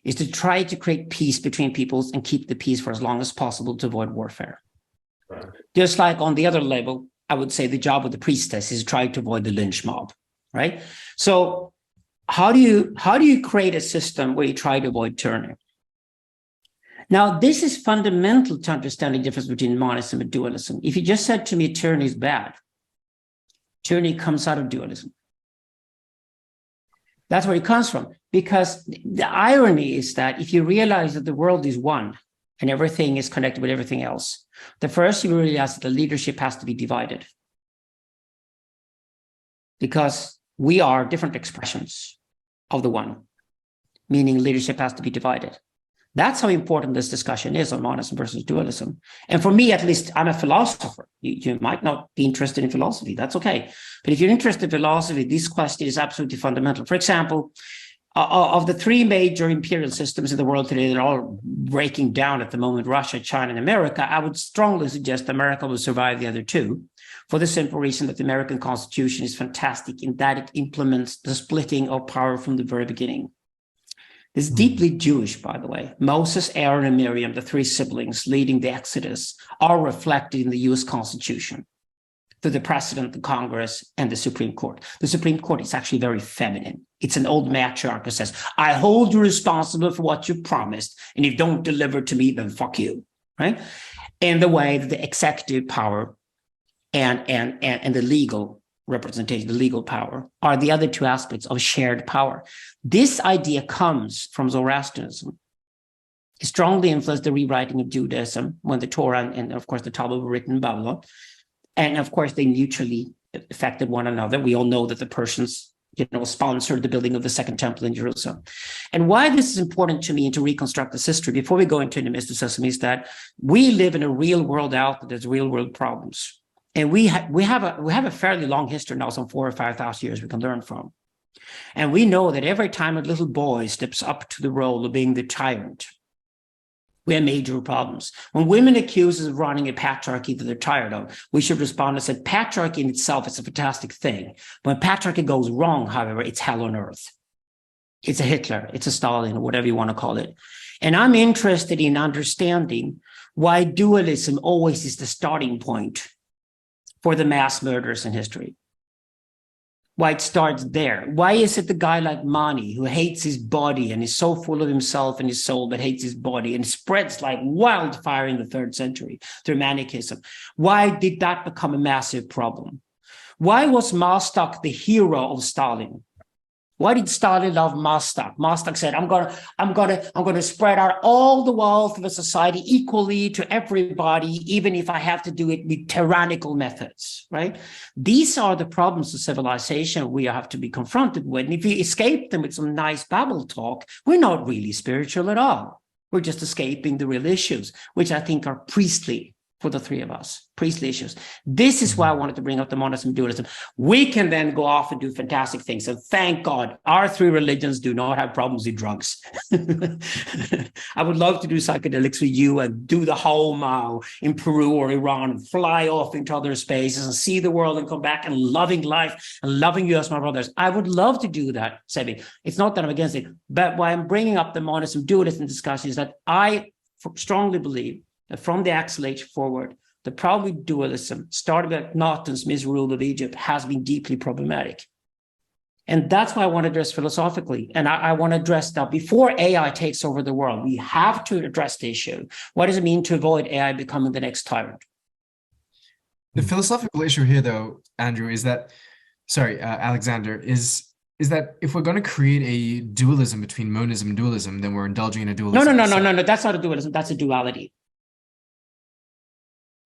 is to try to create peace between peoples and keep the peace for as long as possible to avoid warfare. Right. Just like on the other level, I would say the job of the priestess is trying to avoid the lynch mob, right? So how do you create a system where you try to avoid tyranny? Now, this is fundamental to understanding the difference between monism and dualism. If you just said to me tyranny is bad, tyranny comes out of dualism. That's where it comes from, because the irony is that if you realize that the world is one, and everything is connected with everything else. The first, you realize that the leadership has to be divided, because we are different expressions of the one, meaning leadership has to be divided. That's how important this discussion is on monism versus dualism. And for me, at least, I'm a philosopher. You might not be interested in philosophy. That's okay. But if you're interested in philosophy, this question is absolutely fundamental. For example, of the three major imperial systems in the world today that are all breaking down at the moment, Russia, China, and America, I would strongly suggest America will survive the other two, for the simple reason that the American Constitution is fantastic in that it implements the splitting of power from the very beginning. It's deeply Jewish, by the way. Moses, Aaron, and Miriam, the three siblings leading the Exodus, are reflected in the US Constitution through the president, the Congress, and the Supreme Court. The Supreme Court is actually very feminine. It's an old matriarch who says, I hold you responsible for what you promised, and if you don't deliver to me, then fuck you, right? And the way that the executive power and the legal representation, the legal power, are the other two aspects of shared power. This idea comes from Zoroastrianism. It strongly influenced the rewriting of Judaism when the Torah and of course, the Talmud were written in Babylon. And of course, they mutually affected one another. We all know that the Persians, sponsored the building of the Second Temple in Jerusalem. And why this is important to me and to reconstruct this history before we go into mysticism is that we live in a real world out there. There's real world problems. And we have a fairly long history now, some 4,000 or 5,000 years we can learn from. And we know that every time a little boy steps up to the role of being the tyrant, we have major problems. When women accuse us of running a patriarchy that they're tired of, we should respond and say, patriarchy in itself is a fantastic thing. When patriarchy goes wrong, however, it's hell on earth. It's a Hitler, it's a Stalin, or whatever you want to call it. And I'm interested in understanding why dualism always is the starting point for the mass murders in history. Why it starts there. Why is it the guy like Mani, who hates his body and is so full of himself and his soul, but hates his body, and spreads like wildfire in the 3rd century through Manichaeism? Why did that become a massive problem? Why was Mostok the hero of Stalin? Why did Stalin love Mostok? Mostok said, I'm gonna spread out all the wealth of a society equally to everybody, even if I have to do it with tyrannical methods, right? These are the problems of civilization we have to be confronted with. And if you escape them with some nice babble talk, we're not really spiritual at all. We're just escaping the real issues, which I think are priestly for the three of us, priestly issues. This is why I wanted to bring up the monism and dualism. We can then go off and do fantastic things. And thank God, our three religions do not have problems with drugs. I would love to do psychedelics with you and do the whole mile in Peru or Iran and fly off into other spaces and see the world and come back and loving life and loving you as my brothers. I would love to do that, Zevi. It's not that I'm against it, but why I'm bringing up the monism dualism discussion is that I strongly believe that from the Axle Age forward, the problem with dualism, starting with Akhenaten's misrule of Egypt, has been deeply problematic. And that's why I want to address philosophically. And I want to address that before AI takes over the world, we have to address the issue. What does it mean to avoid AI becoming the next tyrant? The philosophical issue here, though, Andrew, is that, Alexander, is that if we're going to create a dualism between monism and dualism, then we're indulging in a dualism. No. That's not a dualism. That's a duality.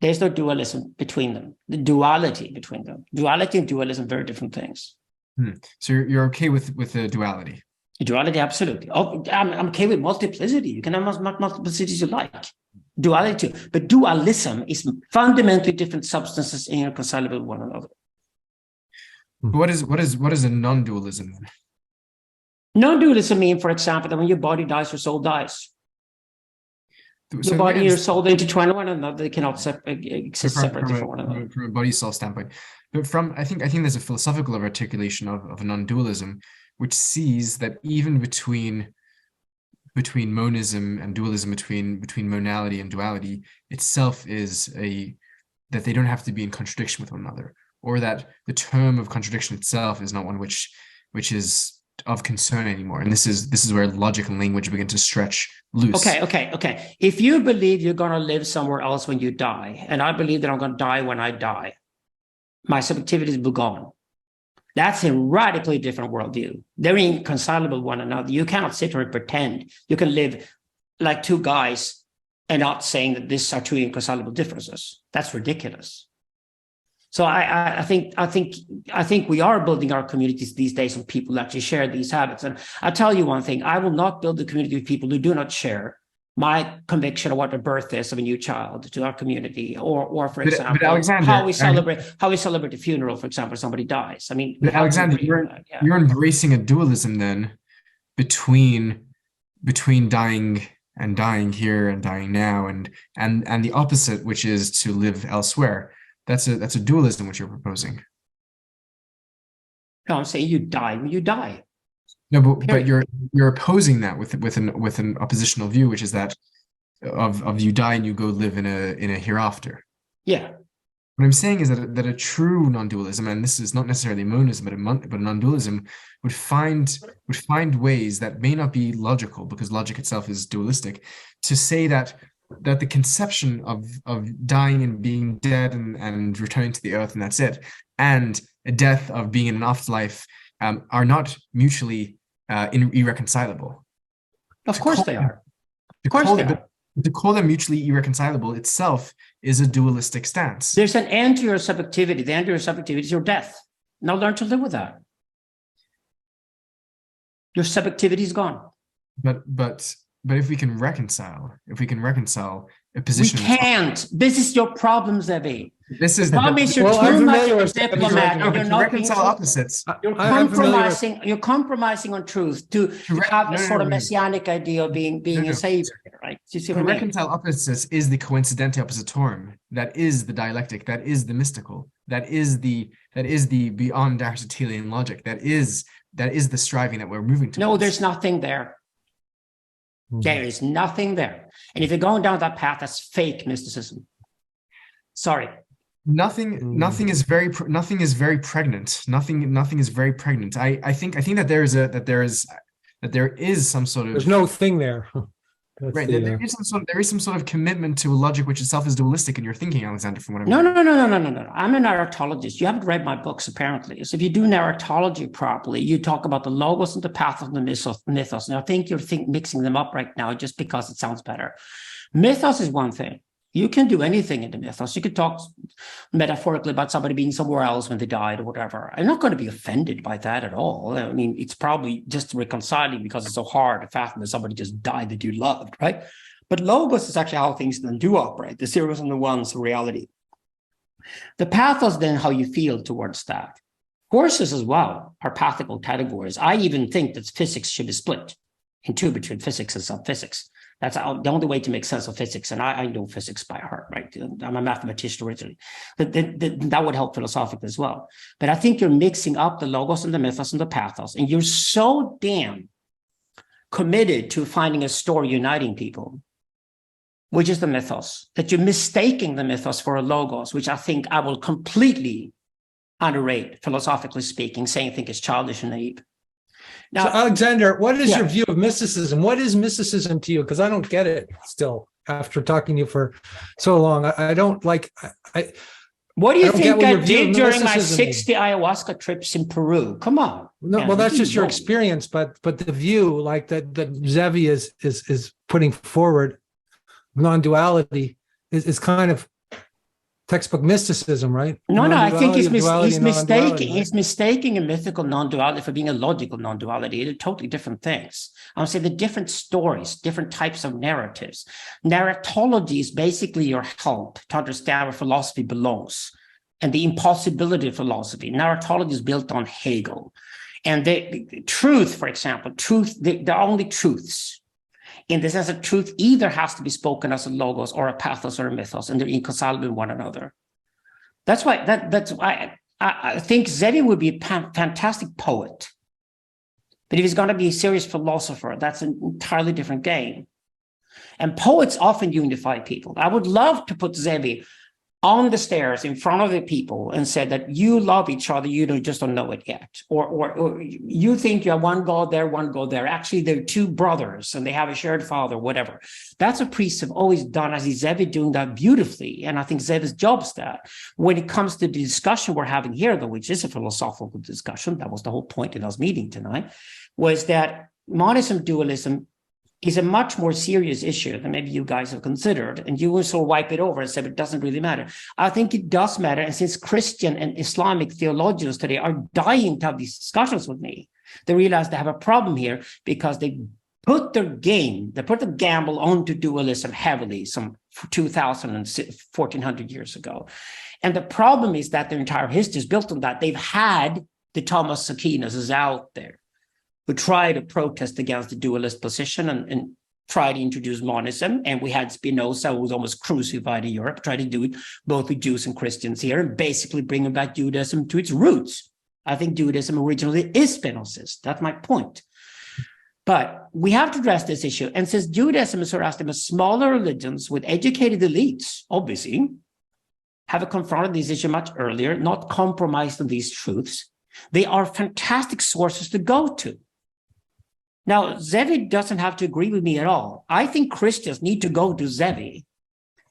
There's no dualism between them. The duality between them. Duality and dualism, very different things. So you're okay with the duality? Duality, absolutely. Oh, I'm okay with multiplicity. You can have as much multiplicity as you like. Duality too. But dualism is fundamentally different substances irreconcilable with one another. What is a non-dualism then? Non-dualism means, for example, that when your body dies, your soul dies. So your body and your soul intertwine one another. They cannot exist separately from one another. From a body soul standpoint, but I think there's a philosophical articulation of a non-dualism, which sees that even between monism and dualism, between monality and duality itself, is that they don't have to be in contradiction with one another, or that the term of contradiction itself is not one which is of concern anymore. And this is where logic and language begin to stretch loose. Okay. If you believe you're going to live somewhere else when you die, and I believe that I'm going to die when I die, my subjectivity is gone. That's a radically different worldview. They're irreconcilable with one another. You cannot sit here and pretend you can live like two guys and not saying that these are two inconsolable differences. That's ridiculous. So I think we are building our communities these days of people who actually share these habits. And I'll tell you one thing, I will not build a community of people who do not share my conviction of what the birth is of a new child to our community, or for example, but Alexander, how we celebrate the funeral, for example, somebody dies. I mean, but Alexander, you're embracing a dualism then between dying and dying here and dying now, and the opposite, which is to live elsewhere. That's a dualism which you're proposing. No, I'm saying you die when you die. No, but you're opposing that with an oppositional view, which is that of you die and you go live in a hereafter. Yeah. What I'm saying is that a true non-dualism, and this is not necessarily monism, but a non-dualism, would find ways that may not be logical, because logic itself is dualistic, to say that the conception of dying and being dead and returning to the earth and that's it, and a death of being in an afterlife are not mutually irreconcilable. Of course they are. Of course they are. To call them mutually irreconcilable itself is a dualistic stance. There's an end to your subjectivity. The end to your subjectivity is your death. Now learn to live with that. Your subjectivity is gone. But if we can reconcile a position, we can't. This is your problem, Zevi. This is promise you're too much of a diplomat. And you're not reconcile opposites. You're compromising on truth to have a sort of messianic idea of being a savior, right? You see what I mean? Reconcile opposites is the coincidente oppositorum. That is the dialectic. That is the mystical. That is the beyond Aristotelian logic. That is the striving that we're moving towards. No, there's nothing there. There is nothing there. And if you're going down that path, that's fake mysticism. Sorry. Nothing is very pregnant. Nothing is very pregnant. I think that there is some sort of, there's no thing there. Right. There is some sort of commitment to a logic which itself is dualistic in your thinking, Alexander, from what I'm No. I'm a narratologist. You haven't read my books, apparently. So if you do narratology properly, you talk about the logos and the pathos and the mythos. And I think you're mixing them up right now just because it sounds better. Mythos is one thing. You can do anything in the mythos. You could talk metaphorically about somebody being somewhere else when they died or whatever. I'm not going to be offended by that at all. I mean, it's probably just reconciling because it's so hard to fathom that somebody just died that you loved, right? But logos is actually how things then do operate, the zeros and the ones of reality. The pathos then how you feel towards that. Courses as well are pathical categories. I even think that physics should be split in two between physics and subphysics. That's the only way to make sense of physics. And I know physics by heart, right? I'm a mathematician originally. But that would help philosophically as well. But I think you're mixing up the logos and the mythos and the pathos. And you're so damn committed to finding a story uniting people, which is the mythos, that you're mistaking the mythos for a logos, which I think I will completely underrate, philosophically speaking, saying I think it's childish and naive. Now, so Alexander, what is your view of mysticism? What is mysticism to you? Because I don't get it still after talking to you for so long. I don't like. What do you think I did during my 60 ayahuasca trips in Peru? Come on. No, well, that's just your experience, but the view like that Zevi is putting forward, non-duality, is kind of textbook mysticism, right? No, I think he's mistaking. He's mistaking a mythical non-duality for being a logical non-duality. They're totally different things. I would say the different stories, different types of narratives. Narratology is basically your help to understand where philosophy belongs and the impossibility of philosophy. Narratology is built on Hegel. And the truth, for example, there are only truths. In the sense that truth either has to be spoken as a logos or a pathos or a mythos, and they're inconsolable with one another. That's why I think Zevi would be a fantastic poet. But if he's going to be a serious philosopher, that's an entirely different game. And poets often unify people. I would love to put Zevi on the stairs in front of the people and said that you love each other, you just don't know it yet. Or you think you have one God there, one God there. Actually, they're two brothers and they have a shared father, whatever. That's what priests have always done. I see Zevi doing that beautifully. And I think Zevi's job's that. When it comes to the discussion we're having here, though, which is a philosophical discussion, that was the whole point in us meeting tonight, was that monism, dualism is a much more serious issue than maybe you guys have considered. And you will sort of wipe it over and say, but it doesn't really matter. I think it does matter. And since Christian and Islamic theologians today are dying to have these discussions with me, they realize they have a problem here because they put the gamble onto dualism heavily some 2,000 and 1,400 years ago. And the problem is that their entire history is built on that. They've had the Thomas Aquinas out there who tried to protest against the dualist position and tried to introduce monism. And we had Spinoza, who was almost crucified in Europe, tried to do it both with Jews and Christians here and basically bringing back Judaism to its roots. I think Judaism originally is Spinozist. That's my point. But we have to address this issue. And since Judaism and Zoroastrianism are smaller religions with educated elites, obviously, have confronted this issue much earlier, not compromised on these truths, they are fantastic sources to go to. Now, Zevi doesn't have to agree with me at all. I think Christians need to go to Zevi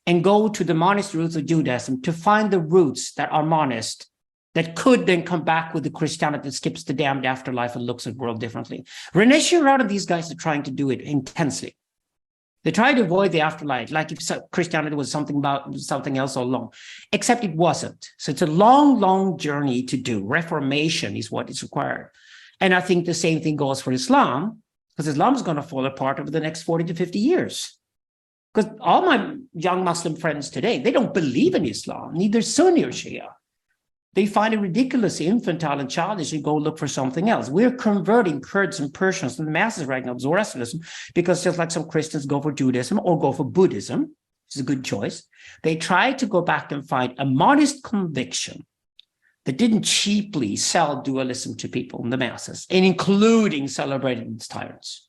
and go to the monist roots of Judaism to find the roots that are monist, that could then come back with the Christianity that skips the damned afterlife and looks at the world differently. René Girard and these guys are trying to do it intensely. They try to avoid the afterlife, like if Christianity was something else all along, except it wasn't. So it's a long, long journey to do. Reformation is what is required. And I think the same thing goes for Islam, because Islam is going to fall apart over the next 40 to 50 years. Because all my young Muslim friends today, they don't believe in Islam, neither Sunni or Shia. They find it ridiculously infantile and childish and go look for something else. We're converting Kurds and Persians to the masses right now, Zoroastrianism, because just like some Christians go for Judaism or go for Buddhism, which is a good choice, they try to go back and find a monist conviction that didn't cheaply sell dualism to people in the masses, and including celebrating its tyrants.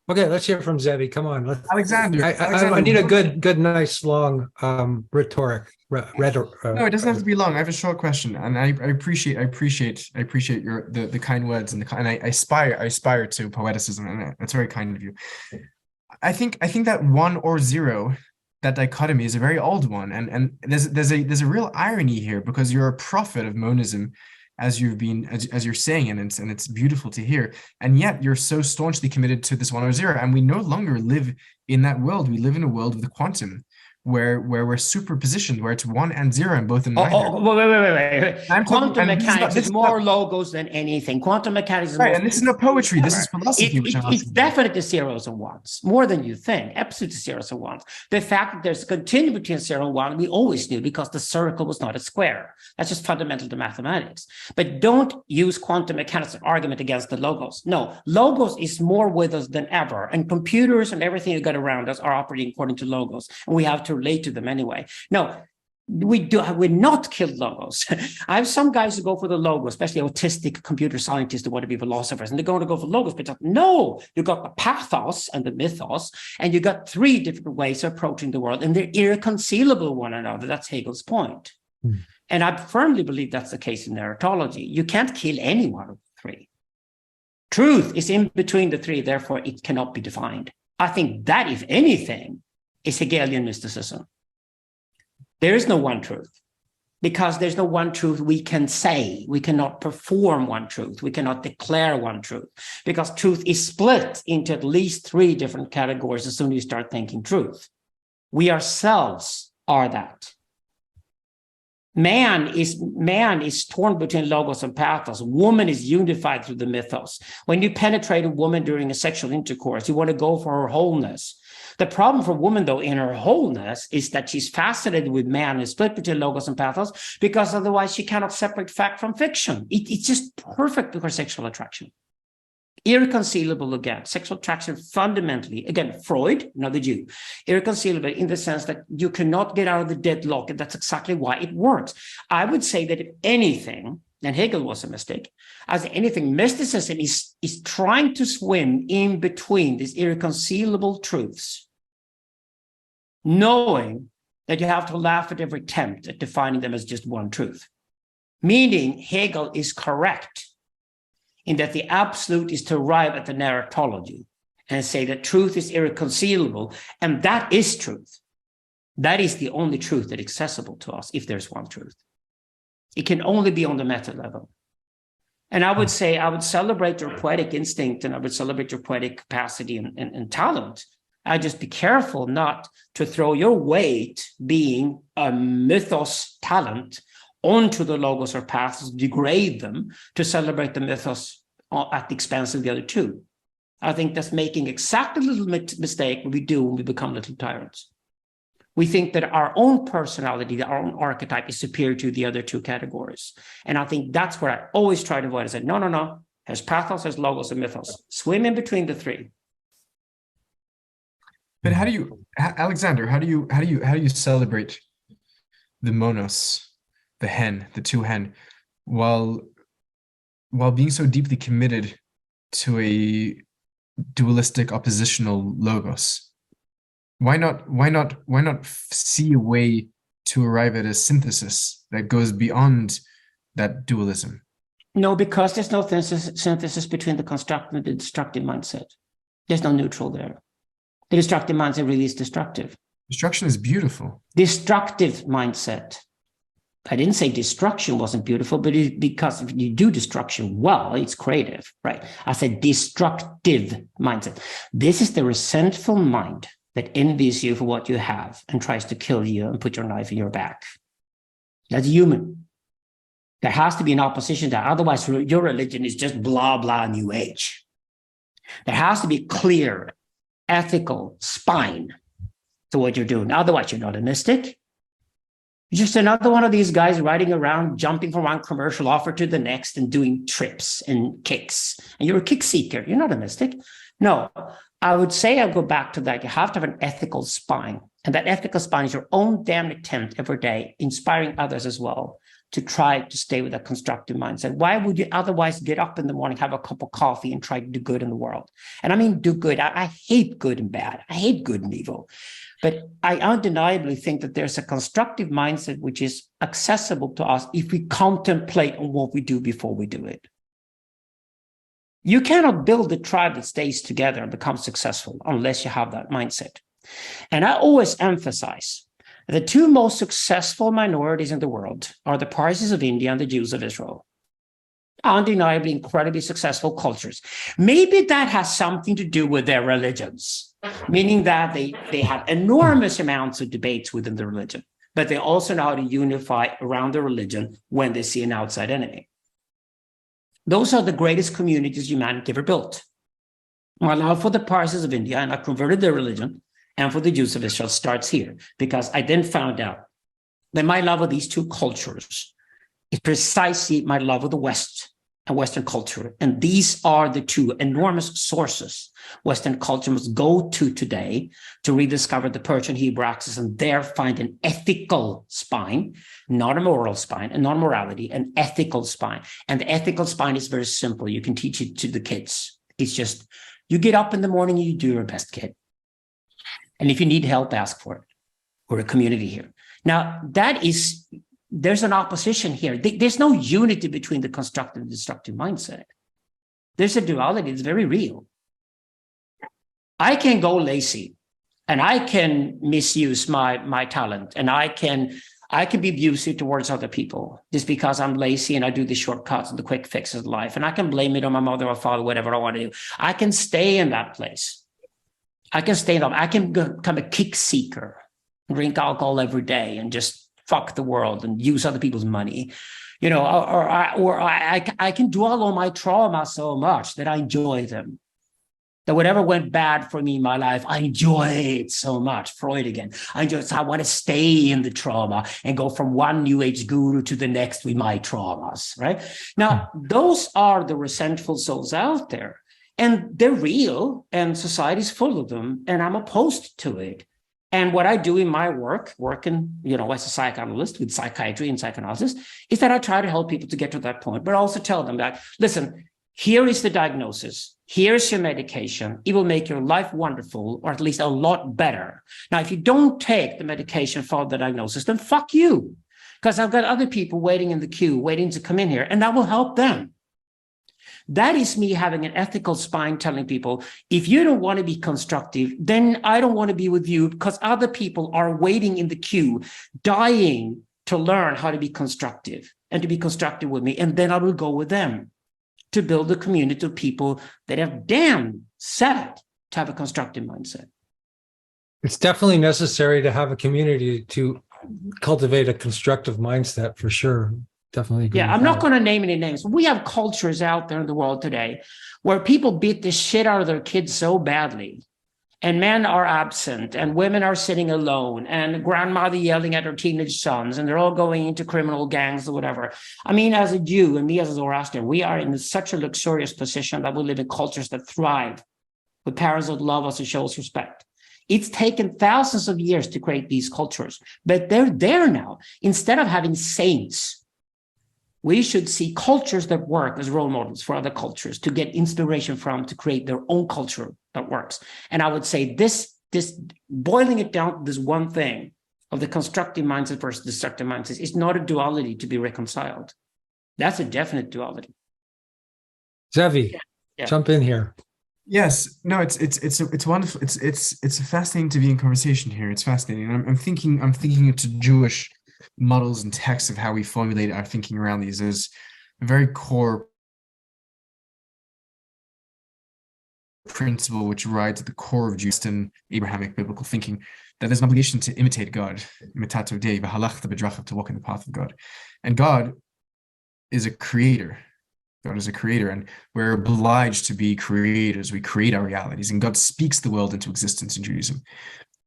Okay, let's hear from Zevi. Come on. Alexander. I need a good, nice, long rhetoric. No, it doesn't have to be long. I have a short question, and I appreciate your the kind words and I aspire to poeticism, and that's very kind of you. I think that 1 or 0, that dichotomy is a very old one, and there's a real irony here, because you're a prophet of monism, as you're saying, and it's beautiful to hear, and yet you're so staunchly committed to this 1 or 0, and we no longer live in that world. We live in a world of the quantum, where we're superpositioned, where it's 1 and 0 and both in neither. Wait. Quantum mechanics is more logos than anything. Quantum mechanics is right, and this is no poetry. This is philosophy. It's definitely zeros and ones, more than you think. Absolutely zeros and ones. The fact that there's a continuum between 0 and 1, we always knew, because the circle was not a square. That's just fundamental to mathematics. But don't use quantum mechanics as an argument against the logos. No, logos is more with us than ever, and computers and everything you got around us are operating according to logos, and we have to relate to them anyway. No, we're not killed logos. I have some guys who go for the logos, especially autistic computer scientists who want to be philosophers, and they're going to go for logos, but no, you got the pathos and the mythos, and you got 3 different ways of approaching the world, and they're irreconcilable with one another. That's Hegel's point. And I firmly believe that's the case in narratology. You can't kill any one of the 3. Truth is in between the 3, therefore it cannot be defined. I think that, if anything, is Hegelian mysticism. There is no one truth, because there's no one truth we can say. We cannot perform one truth. We cannot declare one truth, because truth is split into at least 3 different categories as soon as you start thinking truth. We ourselves are that. Man is torn between logos and pathos. Woman is unified through the mythos. When you penetrate a woman during a sexual intercourse, you want to go for her wholeness. The problem for woman, though, in her wholeness is that she's fascinated with man and split between logos and pathos, because otherwise she cannot separate fact from fiction. It's just perfect for sexual attraction. Irreconcilable again. Sexual attraction fundamentally, again, Freud, another Jew, irreconcilable in the sense that you cannot get out of the deadlock, and that's exactly why it works. I would say that if anything, and Hegel was a mistake, as anything, mysticism is trying to swim in between these irreconcilable truths, knowing that you have to laugh at every attempt at defining them as just one truth. Meaning Hegel is correct in that the absolute is to arrive at the narratology and say that truth is irreconcilable, and that is truth. That is the only truth that is accessible to us, if there's one truth. It can only be on the meta level. And I would say I would celebrate your poetic instinct and I would celebrate your poetic capacity and talent. I'd just be careful not to throw your weight being a mythos talent onto the logos or paths, degrade them to celebrate the mythos at the expense of the other two. I think that's making exactly the little mistake we do when we become little tyrants. We think that our own personality, our own archetype is superior to the other two categories. And I think that's what I always try to avoid. I said, no. There's pathos, there's logos, and mythos. Swim in between the three. But how do you, Alexander, how do you celebrate the monos, the hen, the two hen, while being so deeply committed to a dualistic oppositional logos? Why not see a way to arrive at a synthesis that goes beyond that dualism? No, because there's no synthesis between the constructive and the destructive mindset. There's no neutral there. The destructive mindset really is destructive. Destruction is beautiful. Destructive mindset. I didn't say destruction wasn't beautiful, but because if you do destruction well, it's creative, right? I said destructive mindset. This is the resentful mind that envies you for what you have and tries to kill you and put your knife in your back. That's human. There has to be an opposition to that. Otherwise, your religion is just blah, blah, new age. There has to be clear, ethical spine to what you're doing. Otherwise, you're not a mystic. You're just another one of these guys riding around, jumping from one commercial offer to the next and doing trips and kicks. And you're a kick seeker. You're not a mystic. No, I would say I'll go back to that. You have to have an ethical spine. And that ethical spine is your own damn attempt every day, inspiring others as well, to try to stay with a constructive mindset. Why would you otherwise get up in the morning, have a cup of coffee, and try to do good in the world? And I mean, do good. I hate good and bad. I hate good and evil. But I undeniably think that there's a constructive mindset which is accessible to us if we contemplate on what we do before we do it. You cannot build a tribe that stays together and becomes successful unless you have that mindset. And I always emphasize the two most successful minorities in the world are the Parsis of India and the Jews of Israel. Undeniably incredibly successful cultures. Maybe that has something to do with their religions, meaning that they have enormous amounts of debates within the religion, but they also know how to unify around the religion when they see an outside enemy. Those are the greatest communities humanity ever built. My love for the Parsis of India, and I converted their religion, and for the Jews of Israel starts here, because I then found out that my love of these two cultures is precisely my love of the West and Western culture. And these are the two enormous sources Western culture must go to today to rediscover the Persian Hebrew axis and there find an ethical spine, not a moral spine, and not morality, an ethical spine. And the ethical spine is very simple. You can teach it to the kids. It's just, you get up in the morning and you do your best, kid. And if you need help, ask for it. We're a community here. Now, there's an opposition here. There's no unity between the constructive and destructive mindset. There's a duality. It's very real. I can go lazy and I can misuse my talent and I can be abusive towards other people just because I'm lazy and I do the shortcuts and the quick fixes of life. And I can blame it on my mother or father, whatever I want to do. I can stay in that place. I can become a kick seeker, drink alcohol every day and just fuck the world and use other people's money, you know, or I can dwell on my trauma so much that I enjoy them. That whatever went bad for me in my life, I enjoy it so much. Freud again. I want to stay in the trauma and go from one new age guru to the next with my traumas, right? Now, those are the resentful souls out there. And they're real, and society's full of them, and I'm opposed to it. And what I do in my working, you know, as a psychoanalyst with psychiatry and psychoanalysis, is that I try to help people to get to that point, but also tell them that, listen, here is the diagnosis. Here's your medication. It will make your life wonderful, or at least a lot better. Now, if you don't take the medication for the diagnosis, then fuck you, because I've got other people waiting in the queue, waiting to come in here, and that will help them. That is me having an ethical spine telling people, if you don't want to be constructive, then I don't want to be with you because other people are waiting in the queue, dying to learn how to be constructive and to be constructive with me. And then I will go with them. to build a community of people that have damn set to have a constructive mindset. It's definitely necessary to have a community to cultivate a constructive mindset, for sure. Definitely agree. Yeah, I'm not going to name any names. We have cultures out there in the world today where people beat the shit out of their kids so badly, and men are absent, and women are sitting alone, and grandmother yelling at her teenage sons, and they're all going into criminal gangs or whatever. I mean, as a Jew and me as a Zoroastrian, we are in such a luxurious position that we live in cultures that thrive with parents that love us and show us respect. It's taken thousands of years to create these cultures, but they're there now. Instead of having saints, we should see cultures that work as role models for other cultures to get inspiration from, to create their own culture that works. And I would say this boiling it down to this one thing of the constructive mindset versus destructive mindset is not a duality to be reconciled. That's a definite duality. Zevi, Yeah. jump in here. Yes, no, it's wonderful. It's fascinating to be in conversation here. It's fascinating. I'm thinking into Jewish models and texts of how we formulate our thinking around these. There's a very core principle which rides at the core of Jewish and Abrahamic biblical thinking, that there's an obligation to imitate God, imitato Dei, v'halachta b'drachav, to walk in the path of God. And God is a creator. God is a creator, and we're obliged to be creators. We create our realities, and God speaks the world into existence in Judaism,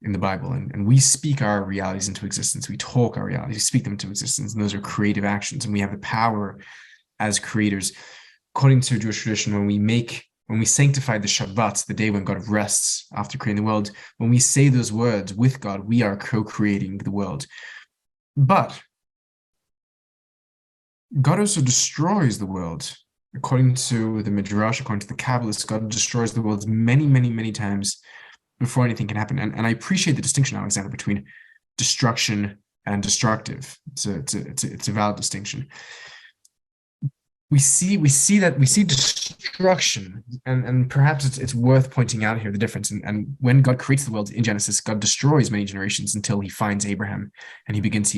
in the Bible, and we speak our realities into existence. We talk our realities, we speak them into existence, and those are creative actions, and we have the power as creators. According to Jewish tradition, when we sanctify the Shabbat, the day when God rests after creating the world, when we say those words with God, we are co-creating the world. But God also destroys the world. According to the Midrash, according to the Kabbalists, God destroys the world many, many, many times before anything can happen. And I appreciate the distinction, Alexander, between destruction and destructive. It's a valid distinction. We see destruction, and perhaps it's worth pointing out here the difference. And when God creates the world in Genesis, God destroys many generations until he finds Abraham, and he begins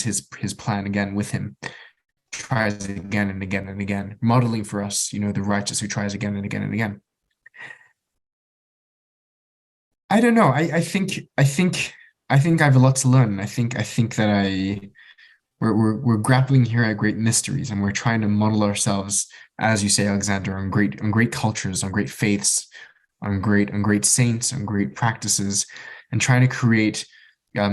his plan again with him. Tries again and again and again, modeling for us, the righteous who tries again and again and again. I don't know. I think I have a lot to learn. I think that we're grappling here at great mysteries, and we're trying to model ourselves, as you say, Alexander, on great cultures, on great faiths, on great saints, on great practices, and trying to create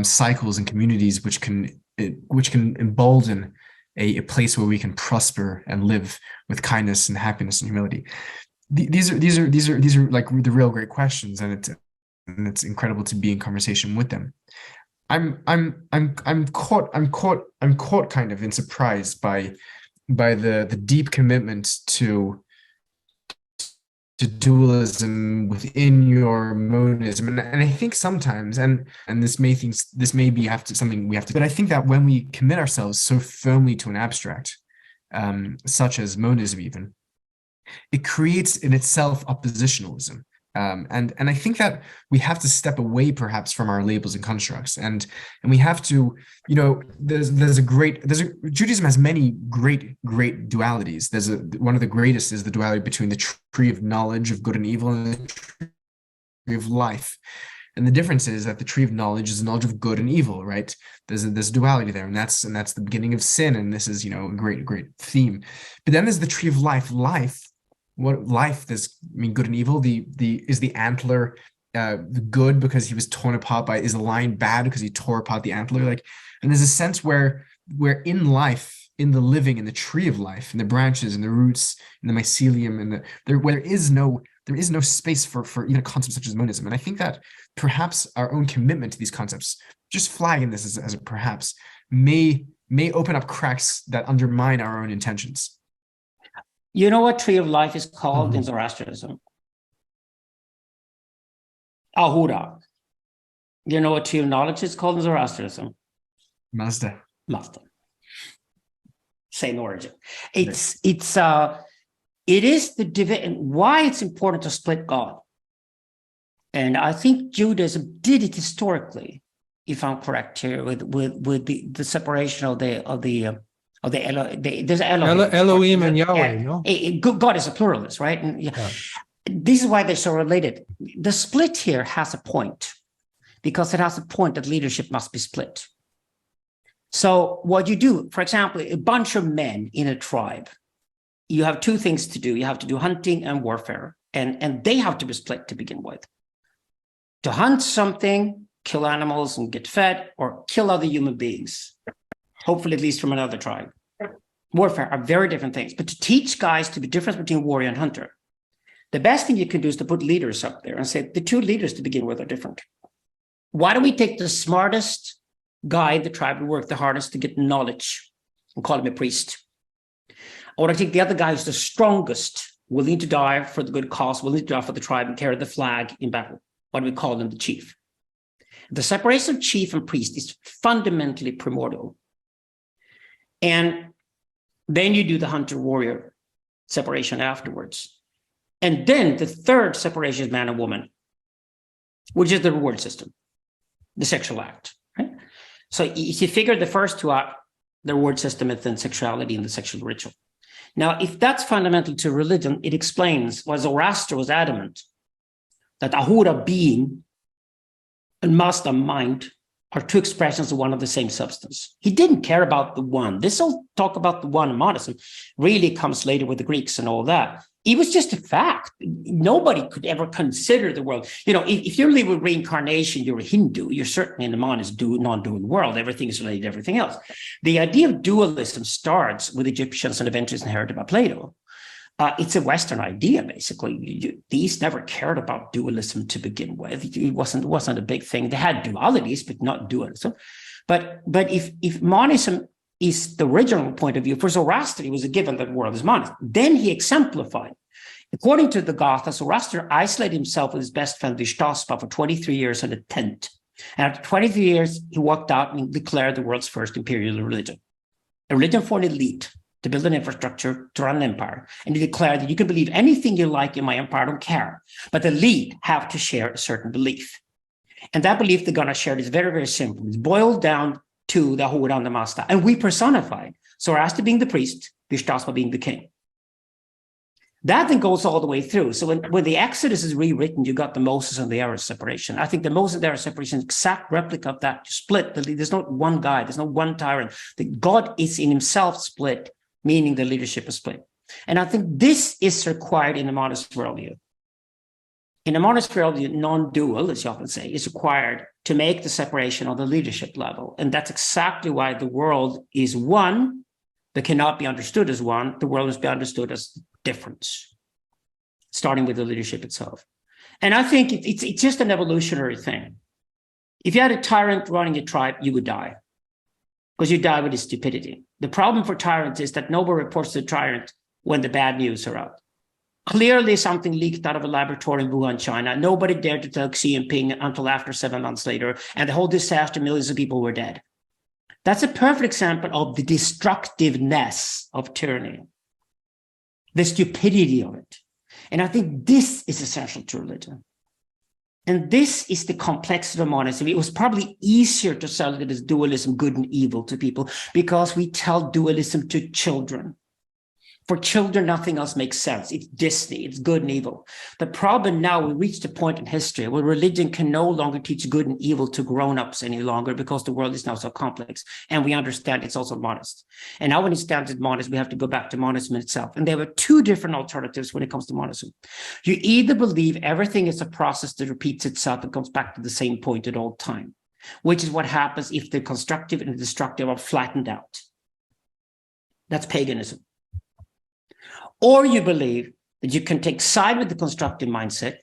cycles and communities which can embolden a place where we can prosper and live with kindness and happiness and humility. These are like the real great questions, and it's incredible to be in conversation with them. I'm caught kind of in surprise by the deep commitment to dualism within your monism, and I think sometimes, and this may be something we have to. But I think that when we commit ourselves so firmly to an abstract, such as monism, even, it creates in itself oppositionalism. And I think that we have to step away perhaps from our labels and constructs, and we have to, Judaism has many great dualities. One of the greatest is the duality between the tree of knowledge of good and evil and the tree of life. And the difference is that the tree of knowledge is the knowledge of good and evil, right? There's a duality there, and that's the beginning of sin, and this is a great theme. But then there's the tree of life. There's good and evil. Is the antler the good because he was torn apart by, is the lion bad because he tore apart the antler? And there's a sense where in life, in the living, in the tree of life, in the branches, in the roots, in the mycelium, where there is no space for even concepts such as monism. And I think that perhaps our own commitment to these concepts, just flagging this as a perhaps, may open up cracks that undermine our own intentions. You know what tree of life is called in Zoroastrianism? Ahura. You know what tree of knowledge is called in Zoroastrianism? Mazda. Same origin. It is the divine. Why it's important to split God. And I think Judaism did it historically, if I'm correct here, with the separation of the Oh, there's Elohim. Elohim and Yahweh, no? God is a pluralist, right? And yeah. This is why they're so related. The split here has a point, because it has a point that leadership must be split. So what you do, for example, a bunch of men in a tribe, you have two things to do. You have to do hunting and warfare, and they have to be split to begin with. To hunt something, kill animals and get fed, or kill other human beings, hopefully at least from another tribe. Warfare are very different things. But to teach guys to be different between warrior and hunter, the best thing you can do is to put leaders up there and say the two leaders to begin with are different. Why don't we take the smartest guy in the tribe who worked the hardest to get knowledge and call him a priest? Or I take the other guy who's the strongest, willing to die for the good cause, willing to die for the tribe and carry the flag in battle. Why do we call him the chief? The separation of chief and priest is fundamentally primordial. And then you do the hunter-warrior separation afterwards. And then the third separation is man and woman, which is the reward system, the sexual act. Right? So if you figure the first two out, the reward system and then sexuality and the sexual ritual. Now, if that's fundamental to religion, it explains why Zoroaster was adamant that Ahura being and Mazda mind are two expressions of one of the same substance. He didn't care about the one. This whole talk about the one in monism really comes later with the Greeks and all that. It was just a fact. Nobody could ever consider the world. You know, if you live with reincarnation, you're a Hindu, you're certainly in the non-dual world. Everything is related to everything else. The idea of dualism starts with Egyptians and eventually is inherited by Plato. It's a Western idea, basically. The East never cared about dualism to begin with. It wasn't a big thing. They had dualities, but not dualism. But if monism is the original point of view, for Zoroaster, it was a given that the world is monist. Then he exemplified. According to the Gatha, Zoroaster isolated himself with his best friend Vishtaspa for 23 years in a tent. And after 23 years, he walked out and declared the world's first imperial religion. A religion for an elite, to build an infrastructure, to run an empire. And he declared that you can believe anything you like in my empire, I don't care. But the elite have to share a certain belief. And that belief they're going to share is very, very simple. It's boiled down to the Ahura and the Mazda. And we personified Zoroaster being the priest, Vishtaspa being the king. That then goes all the way through. So when the Exodus is rewritten, you got the Moses and the Eros separation. I think the Moses and the Eros separation is an exact replica of that. You split. There's not one guy. There's no one tyrant. God is in himself split, meaning the leadership is split. And I think this is required in the monist worldview. In a monist worldview, non-dual, as you often say, is required to make the separation on the leadership level. And that's exactly why the world is one, but cannot be understood as one. The world must be understood as difference, starting with the leadership itself. And I think it's just an evolutionary thing. If you had a tyrant running a tribe, you would die, because you die with his stupidity. The problem for tyrants is that nobody reports to the tyrant when the bad news are out. Clearly, something leaked out of a laboratory in Wuhan, China. Nobody dared to tell Xi Jinping until after 7 months later, and the whole disaster, millions of people were dead. That's a perfect example of the destructiveness of tyranny, the stupidity of it. And I think this is essential to religion. And this is the complexity of monism. It was probably easier to sell it as dualism, good and evil, to people, because we tell dualism to children. For children, nothing else makes sense. It's Disney, it's good and evil. The problem now, we reached a point in history where religion can no longer teach good and evil to grown-ups any longer, because the world is now so complex. And we understand it's also monist. And now when it stands as monist, we have to go back to monism itself. And there were two different alternatives when it comes to monism. You either believe everything is a process that repeats itself and comes back to the same point at all time, which is what happens if the constructive and the destructive are flattened out. That's paganism. Or you believe that you can take side with the constructive mindset,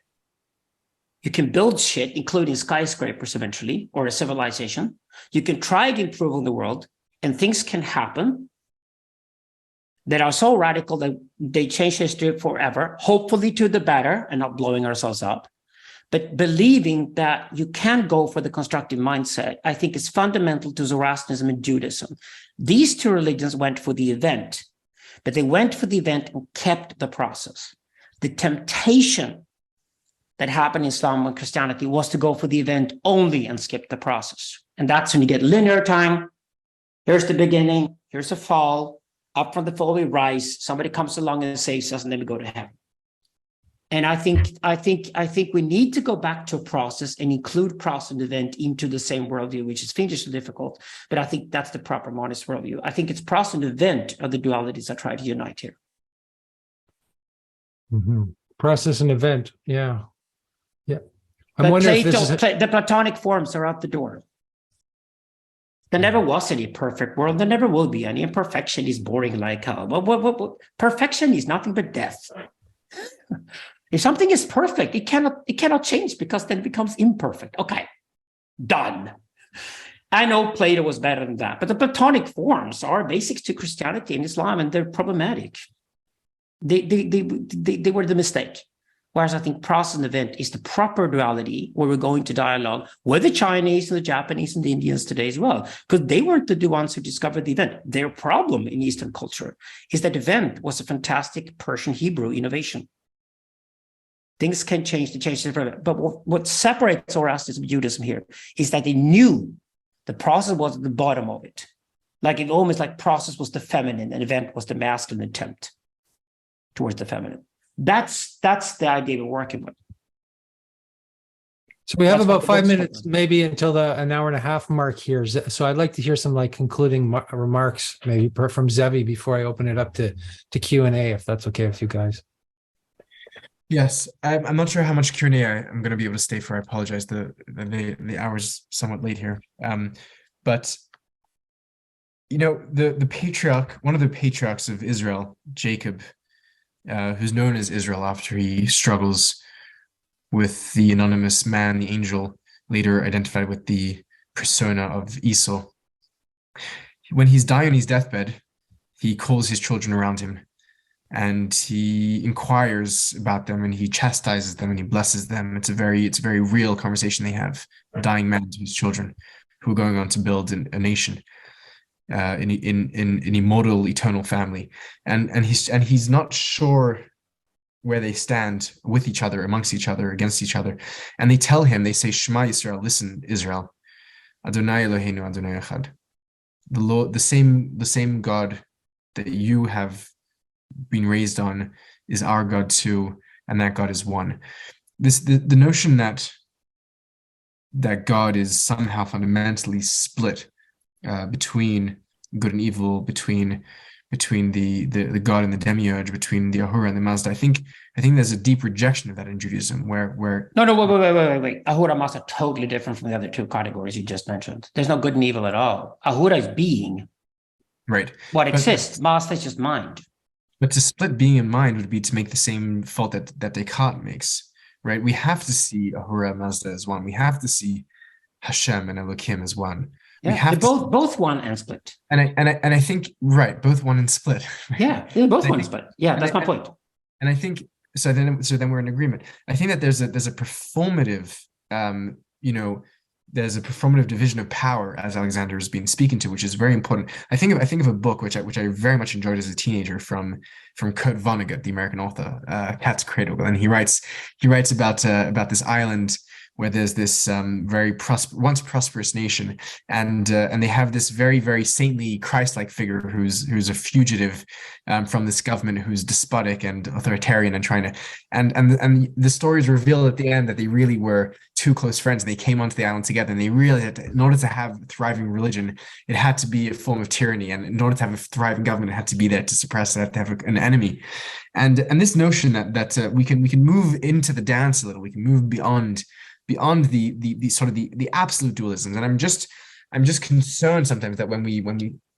you can build shit, including skyscrapers eventually, or a civilization. You can try to improve on the world, and things can happen that are so radical that they change history forever, hopefully to the better and not blowing ourselves up. But believing that you can go for the constructive mindset, I think is fundamental to Zoroastrianism and Judaism. These two religions went for the event, but they went for the event and kept the process. The temptation that happened in Islam and Christianity was to go for the event only and skip the process. And that's when you get linear time. Here's the beginning, here's a fall, up from the fall we rise, somebody comes along and saves us, and then we go to heaven. And I think we need to go back to a process and include process and event into the same worldview, which is fiendishly difficult. But I think that's the proper monist worldview. I think it's process and event are the dualities I try to unite here. Mm-hmm. Process and event, yeah. I'm But wondering if Plato, this is the Platonic forms are out the door. There never was any perfect world. There never will be any. Imperfection is boring like hell. What? Perfection is nothing but death. If something is perfect, it cannot change, because then it becomes imperfect. Okay, done. I know Plato was better than that, but the Platonic forms are basics to Christianity and Islam, and they're problematic. They were the mistake. Whereas I think process and event is the proper duality, where we're going to dialogue with the Chinese and the Japanese and the Indians today as well, because they weren't the ones who discovered the event. Their problem in Eastern culture is that event was a fantastic Persian Hebrew innovation. Things can change, but what separates Zoroastrianism and Judaism here is that they knew the process was at the bottom of it. Like it almost like process was the feminine and event was the masculine attempt towards the feminine. That's the idea we're working with. So we have That's about what 5 the book's minutes, called. maybe until an hour and a half mark here. So I'd like to hear some concluding remarks, maybe from Zevi, before I open it up to Q&A, if that's okay with you guys. Yes, I'm not sure how much Q&A I'm going to be able to stay for. I apologize. The hour's somewhat late here. But the patriarch, one of the patriarchs of Israel, Jacob, who's known as Israel after he struggles with the anonymous man, the angel, later identified with the persona of Esau. When he's dying on his deathbed, he calls his children around him, and he inquires about them, and he chastises them, and he blesses them. It's a very real conversation they have, a dying man to his children, who are going on to build a nation, in an immortal, eternal family. And he's not sure where they stand with each other, amongst each other, against each other. And they tell him, they say, Shema Yisrael, listen, Israel, Adonai Eloheinu Adonai Echad. The Lord, the same God that you have been raised on is our God too, and that God is one. The notion that God is somehow fundamentally split between good and evil, between the God and the demiurge, between the Ahura and the Mazda. I think there's a deep rejection of that in Judaism, where Wait. Ahura Mazda are totally different from the other two categories you just mentioned. There's no good and evil at all. Ahura is being. Right. What exists. Mazda is just mind. But to split being and mind would be to make the same fault that Descartes makes, right? We have to see Ahura and Mazda as one. We have to see Hashem and Elohim as one. Yeah, they're both one and split. And I think, right, both one and split. Right? Yeah, they're both one and split. Yeah, that's my point. And I think so. Then we're in agreement. I think that there's a performative, there's a performative division of power, as Alexander has been speaking to, which is very important. I think of a book which I very much enjoyed as a teenager from Kurt Vonnegut, the American author, Cat's Cradle, and he writes about this island where there's this once prosperous nation, and they have this very, very saintly, Christ-like figure who's a fugitive from this government, who's despotic and authoritarian and trying to, and the stories reveal at the end that they really were two close friends, and they came onto the island together, and they really had to, in order to have a thriving religion, it had to be a form of tyranny, and in order to have a thriving government, it had to be there to suppress it, had to have an enemy, and this notion that we can move into the dance a little, we can move beyond the sort of the absolute dualisms. And I'm just concerned sometimes that when we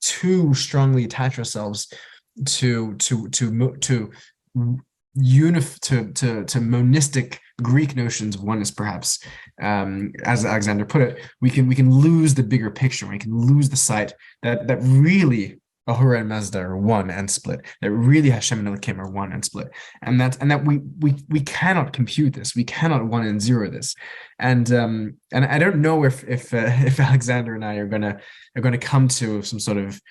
too strongly attach ourselves to monistic Greek notions of oneness, perhaps, as Alexander put it, we can lose the bigger picture. We can lose the sight that really Ahura and Mazda are one and split, that really Hashem and Elohim are one and split, and that we cannot compute this, we cannot 1 and 0 this, and I don't know if Alexander and I are gonna come to some sort of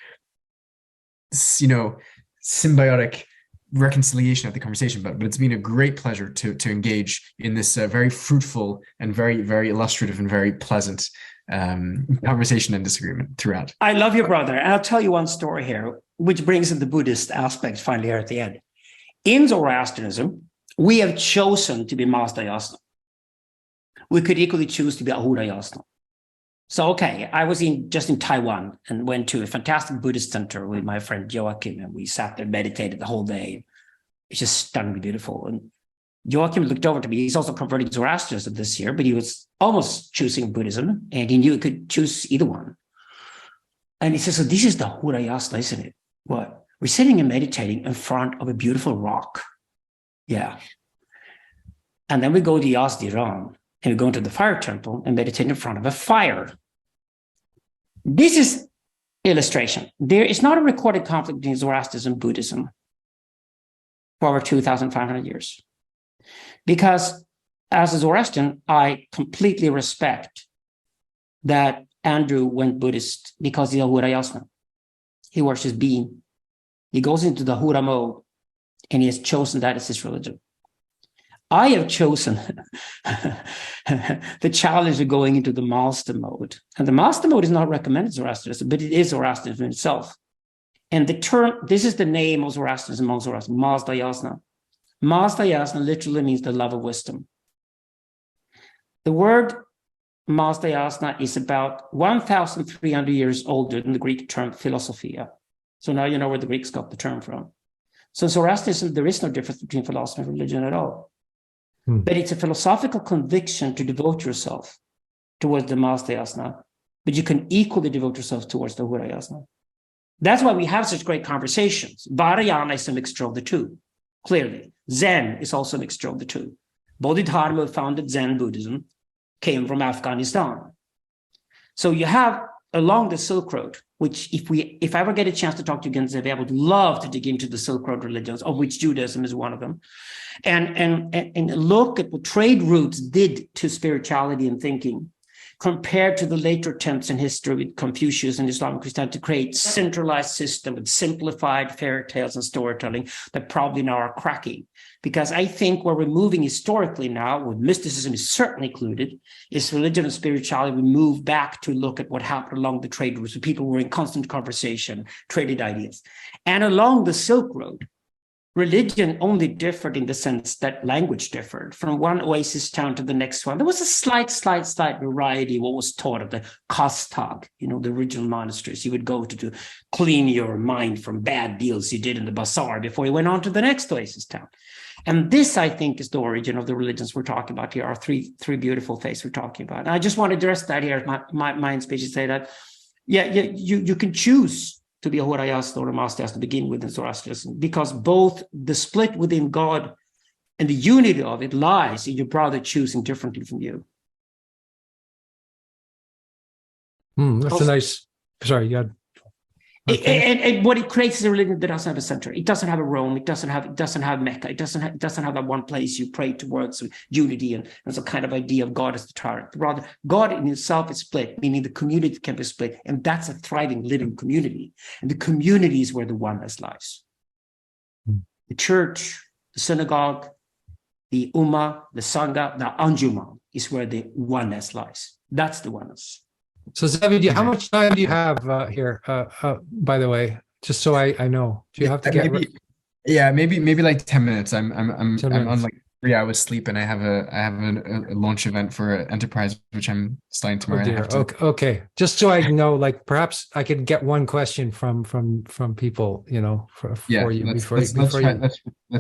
symbiotic reconciliation of the conversation, but it's been a great pleasure to engage in this very fruitful and very, very illustrative and very pleasant conversation and disagreement throughout. I love your brother. And I'll tell you one story here, which brings in the Buddhist aspect finally here at the end. In Zoroastrianism, we have chosen to be Master Yasna. We could equally choose to be Ahura Yasna. So, okay, I was just in Taiwan and went to a fantastic Buddhist center with my friend Joachim, and we sat there, meditated the whole day. It's just stunningly beautiful. And Joachim looked over to me. He's also converting Zoroastrianism this year, but he was almost choosing Buddhism, and he knew he could choose either one. And he says, so this is the Ahura Yasna, isn't it? What? We're sitting and meditating in front of a beautiful rock. Yeah. And then we go to Yazdiran, and we go into the fire temple and meditate in front of a fire. This is illustration. There is not a recorded conflict between Zoroastrianism and Buddhism for over 2,500 years. Because as a Zoroastrian, I completely respect that Andrew went Buddhist because he's Ahura Yasna. He worships being. He goes into the Ahura mode, and he has chosen that as his religion. I have chosen the challenge of going into the master mode. And the master mode is not recommended Zoroastrianism, but it is Zoroastrianism itself. And the term, this is the name of Zoroastrianism among Zoroastrians, Mazda Yasna. Mazda Yasna literally means the love of wisdom. The word Mazda Yasna is about 1,300 years older than the Greek term philosophia. So now you know where the Greeks got the term from. So Zoroastrianism, there is no difference between philosophy and religion at all. But it's a philosophical conviction to devote yourself towards the Mazda Yasna, but you can equally devote yourself towards the Ahura Yasna. That's why we have such great conversations. Vajrayana is a mixture of the two, clearly. Zen is also a mixture of the two. Bodhidharma, who founded Zen Buddhism, came from Afghanistan. So you have along the Silk Road, which if I ever get a chance to talk to you again, Zevi, I would love to dig into the Silk Road religions, of which Judaism is one of them, and look at what trade routes did to spirituality and thinking, compared to the later attempts in history with Confucius and Islamic Christianity to create centralized system with simplified fairy tales and storytelling that probably now are cracking. Because I think where we're moving historically now, with mysticism is certainly included, is religion and spirituality. We move back to look at what happened along the trade routes, where people were in constant conversation, traded ideas. And along the Silk Road, religion only differed in the sense that language differed from one oasis town to the next one. There was a slight variety of what was taught of the Kastag, the original monasteries you would go to clean your mind from bad deals you did in the bazaar before you went on to the next oasis town. And this, I think, is the origin of the religions we're talking about here, our three beautiful faiths we're talking about. And I just want to address that here, my speech, and say that, you can choose to be Ahura Yasna or a Master Yasna to begin with in Zoroastrianism, because both the split within God and the unity of it lies in your brother choosing differently from you. That's a nice. Sorry, you had. And what it creates is a religion that doesn't have a center. It doesn't have a Rome. It doesn't have Mecca. It doesn't have that one place you pray towards unity and some kind of idea of God as the tyrant. Rather, God in itself is split, meaning the community can be split, and that's a thriving, living community. And the community is where the oneness lies. The church, the synagogue, the Ummah, the Sangha, the Anjuman is where the oneness lies. That's the oneness. So Zevi, how much time do you have here? By the way, just so I know, do you have to get? Maybe like 10 minutes. I'm 10 minutes. on like 3 hours sleep, and I have a launch event for Enterprise, which I'm starting tomorrow. Oh dear. Okay. Just so I know, like perhaps I could get one question from people, for you before you. Let's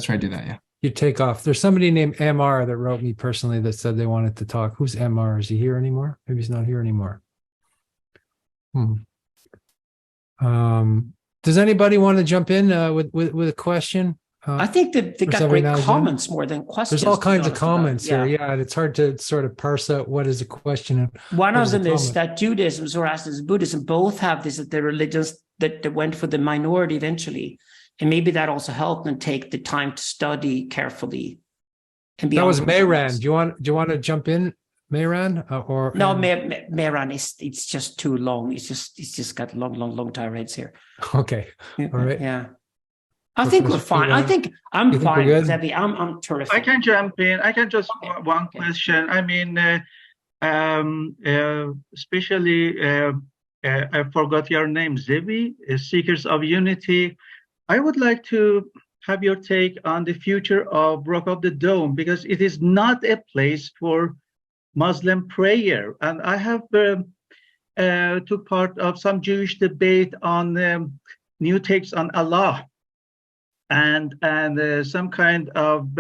try to do that. Yeah. You take off. There's somebody named MR that wrote me personally that said they wanted to talk. Who's MR? Is he here anymore? Maybe he's not here anymore. Does anybody want to jump in with a question? I think that they got great comments more than questions. There's all kinds of comments here. Yeah, and it's hard to sort of parse out what is a question. And one of them is that Judaism, Zoroastrianism, Buddhism both have this, that the religions that went for the minority eventually, and maybe that also helped them take the time to study carefully. And that was Mayran. Do you want to jump in? Mayran or no? Mayran it's just too long. It's just got long tirades here. Okay, all right. Yeah, I think we're fine. I think I'm fine, Zevi. I'm terrific. I can jump in. I can just one question. I mean, especially, I forgot your name, Zevi, Seekers of Unity. I would like to have your take on the future of Rock of the Dome, because it is not a place for Muslim prayer. And I have took part of some Jewish debate on new takes on Allah, and some kind of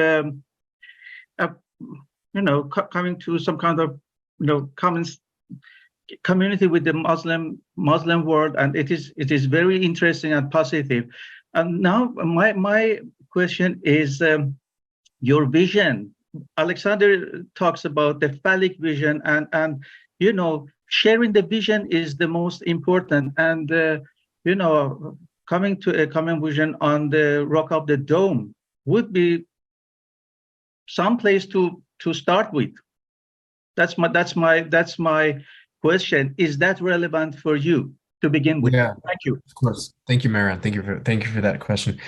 coming to some kind of common community with the Muslim world, and it is very interesting and positive. And now my question is your vision. Alexander talks about the phallic vision, and sharing the vision is the most important, and coming to a common vision on the Rock of the Dome would be some place to start with. That's my question. Is that relevant for you to begin with? Yeah, thank you. Of course. Thank you, Maran. Thank you for that question.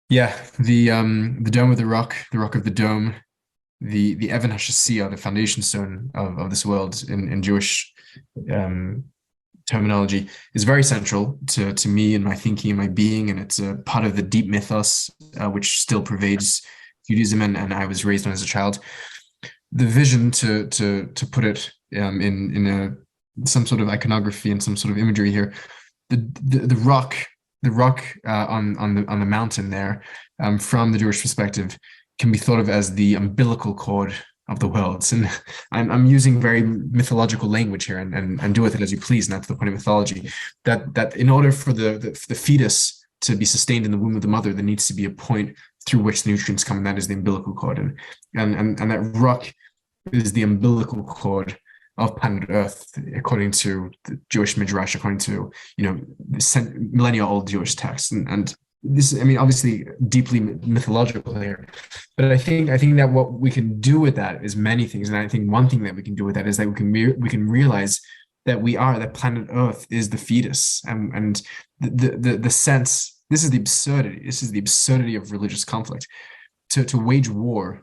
Yeah, the Dome of the Rock of the Dome, the Evan HaShasiyah, the foundation stone of this world in Jewish terminology, is very central to me and my thinking and my being, and it's a part of the deep mythos which still pervades Judaism, and I was raised on as a child. The vision, to put it in some sort of iconography and some sort of imagery here, the rock on the mountain there, from the Jewish perspective, can be thought of as the umbilical cord of the worlds. And I'm using very mythological language here, and do with it as you please, and that's the point of mythology. That in order for the fetus to be sustained in the womb of the mother, there needs to be a point through which the nutrients come, and that is the umbilical cord. And that rock is the umbilical cord of planet Earth, according to the Jewish Midrash, according to the millennia-old Jewish texts. And this, I mean, obviously deeply mythological here, but I think that what we can do with that is many things. And I think one thing that we can do with that is that we can realize that that planet Earth is the fetus, and the sense. This is the absurdity of religious conflict. To wage war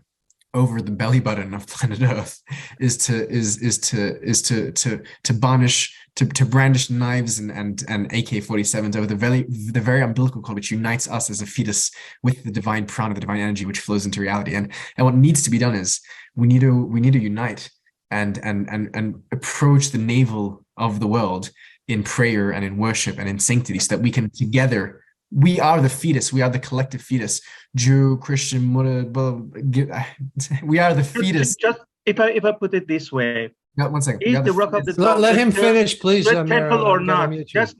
over the belly button of planet Earth is to brandish knives and AK-47s over the very umbilical cord which unites us as a fetus with the divine prana, the divine energy which flows into reality. And what needs to be done is we need to unite and approach the navel of the world in prayer and in worship and in sanctity, so that we can together. We are the fetus. We are the collective fetus. Jew, Christian, we are the fetus. Just if I put it this way, one second. Is the Rock of the Dome let him finish, please. temple or not? Just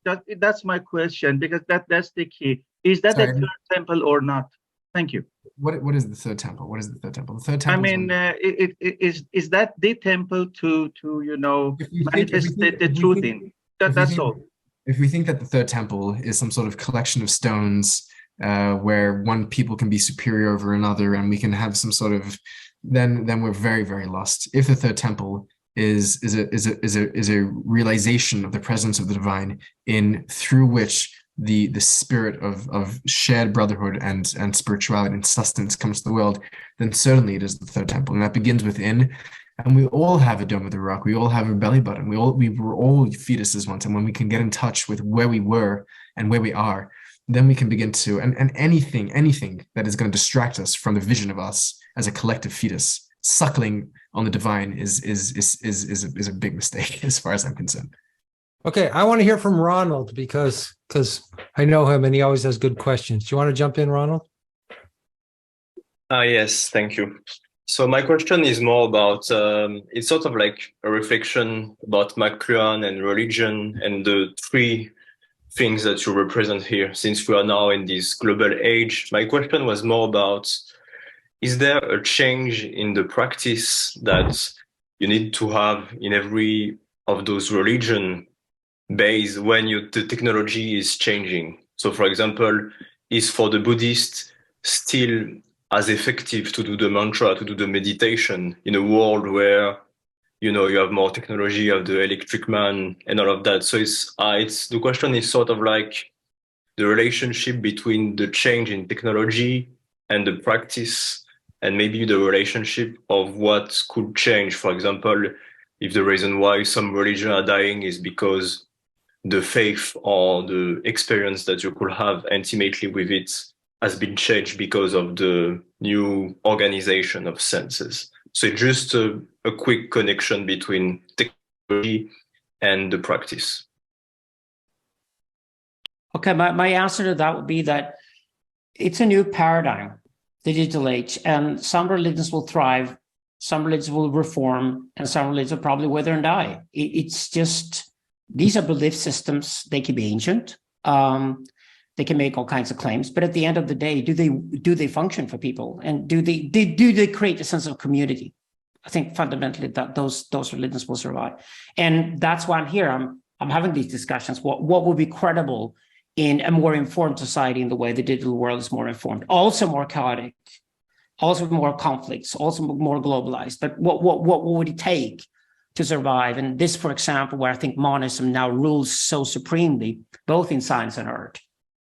that's my question, because that's the key. Is that the third temple or not? Thank you. What is the third temple? What is the third temple? The third temple. I mean, is that the temple to manifest the truth in? That's all. If we think that the third temple is some sort of collection of stones where one people can be superior over another, and we can have some sort of, then we're very, very lost. If the third temple is a realization of the presence of the divine, through which the spirit of shared brotherhood and spirituality and sustenance comes to the world, then certainly it is the third temple, and that begins within. And we all have a dome of the rock. We all have a belly button. We were all fetuses once. And when we can get in touch with where we were and where we are, then we can begin to, and anything that is going to distract us from the vision of us as a collective fetus suckling on the divine is a big mistake as far as I'm concerned. Okay, I want to hear from Ronald because I know him and he always has good questions. Do you want to jump in, Ronald? Yes, thank you. So my question is more about, it's sort of like a reflection about McLuhan and religion and the three things that you represent here, since we are now in this global age. My question was more about, is there a change in the practice that you need to have in every of those religion base when the technology is changing? So for example, is for the Buddhist still as effective to do the mantra, to do the meditation in a world where, you have more technology, you have the electric man and all of that. So it's the question is sort of like the relationship between the change in technology and the practice and maybe the relationship of what could change. For example, if the reason why some religions are dying is because the faith or the experience that you could have intimately with it has been changed because of the new organization of senses. So just a quick connection between technology and the practice. Okay, my answer to that would be that it's a new paradigm, the digital age, and some religions will thrive, some religions will reform, and some religions will probably wither and die. It's just, these are belief systems. They can be ancient. They can make all kinds of claims, but at the end of the day, do they function for people, and do they create a sense of community? I think fundamentally that those religions will survive, and that's why I'm here. I'm having these discussions. What would be credible in a more informed society, in the way the digital world is more informed, also more chaotic, also more conflicts, also more globalized. But what would it take to survive? And this, for example, where I think monism now rules so supremely, both in science and art,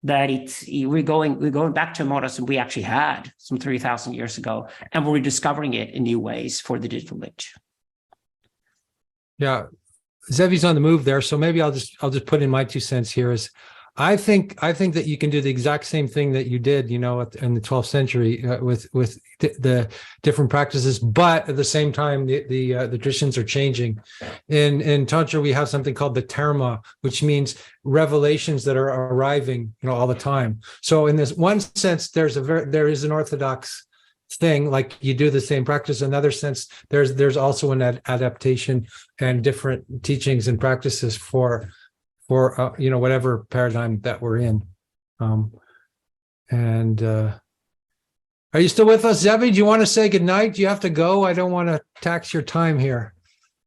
that we're going back to monism we actually had some 3,000 years ago, and we're rediscovering it in new ways for the digital age. Yeah, Zevi's on the move there, so maybe I'll just put in my 2 cents here. Is I think that you can do the exact same thing that you did, in the 12th century with the different practices, but at the same time, the traditions are changing. In Tantra, we have something called the terma, which means revelations that are arriving, all the time. So in this one sense, there is an orthodox thing, like you do the same practice. In another sense, there's also an adaptation and different teachings and practices for whatever paradigm that we're in. Are you still with us, Zevi? Do you want to say goodnight? Do you have to go? I don't want to tax your time here.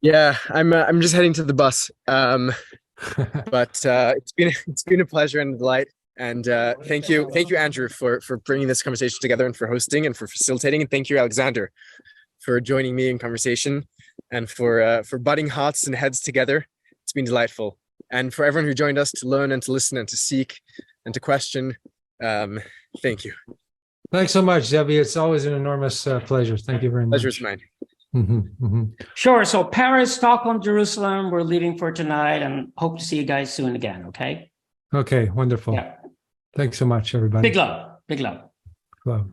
Yeah, I'm just heading to the bus. But it's been a pleasure and a delight. And thank you, Andrew, for bringing this conversation together, and for hosting and for facilitating. And thank you, Alexander, for joining me in conversation, and for butting hearts and heads together. It's been delightful. And for everyone who joined us to learn and to listen and to seek and to question, thank you. Thanks so much, Zevi. It's always an enormous pleasure. Thank you very much. Pleasure's mine. Sure. So Paris, Stockholm, Jerusalem, we're leaving for tonight, and hope to see you guys soon again. Okay. Okay. Wonderful. Yeah. Thanks so much, everybody. Big love. Big love. Love.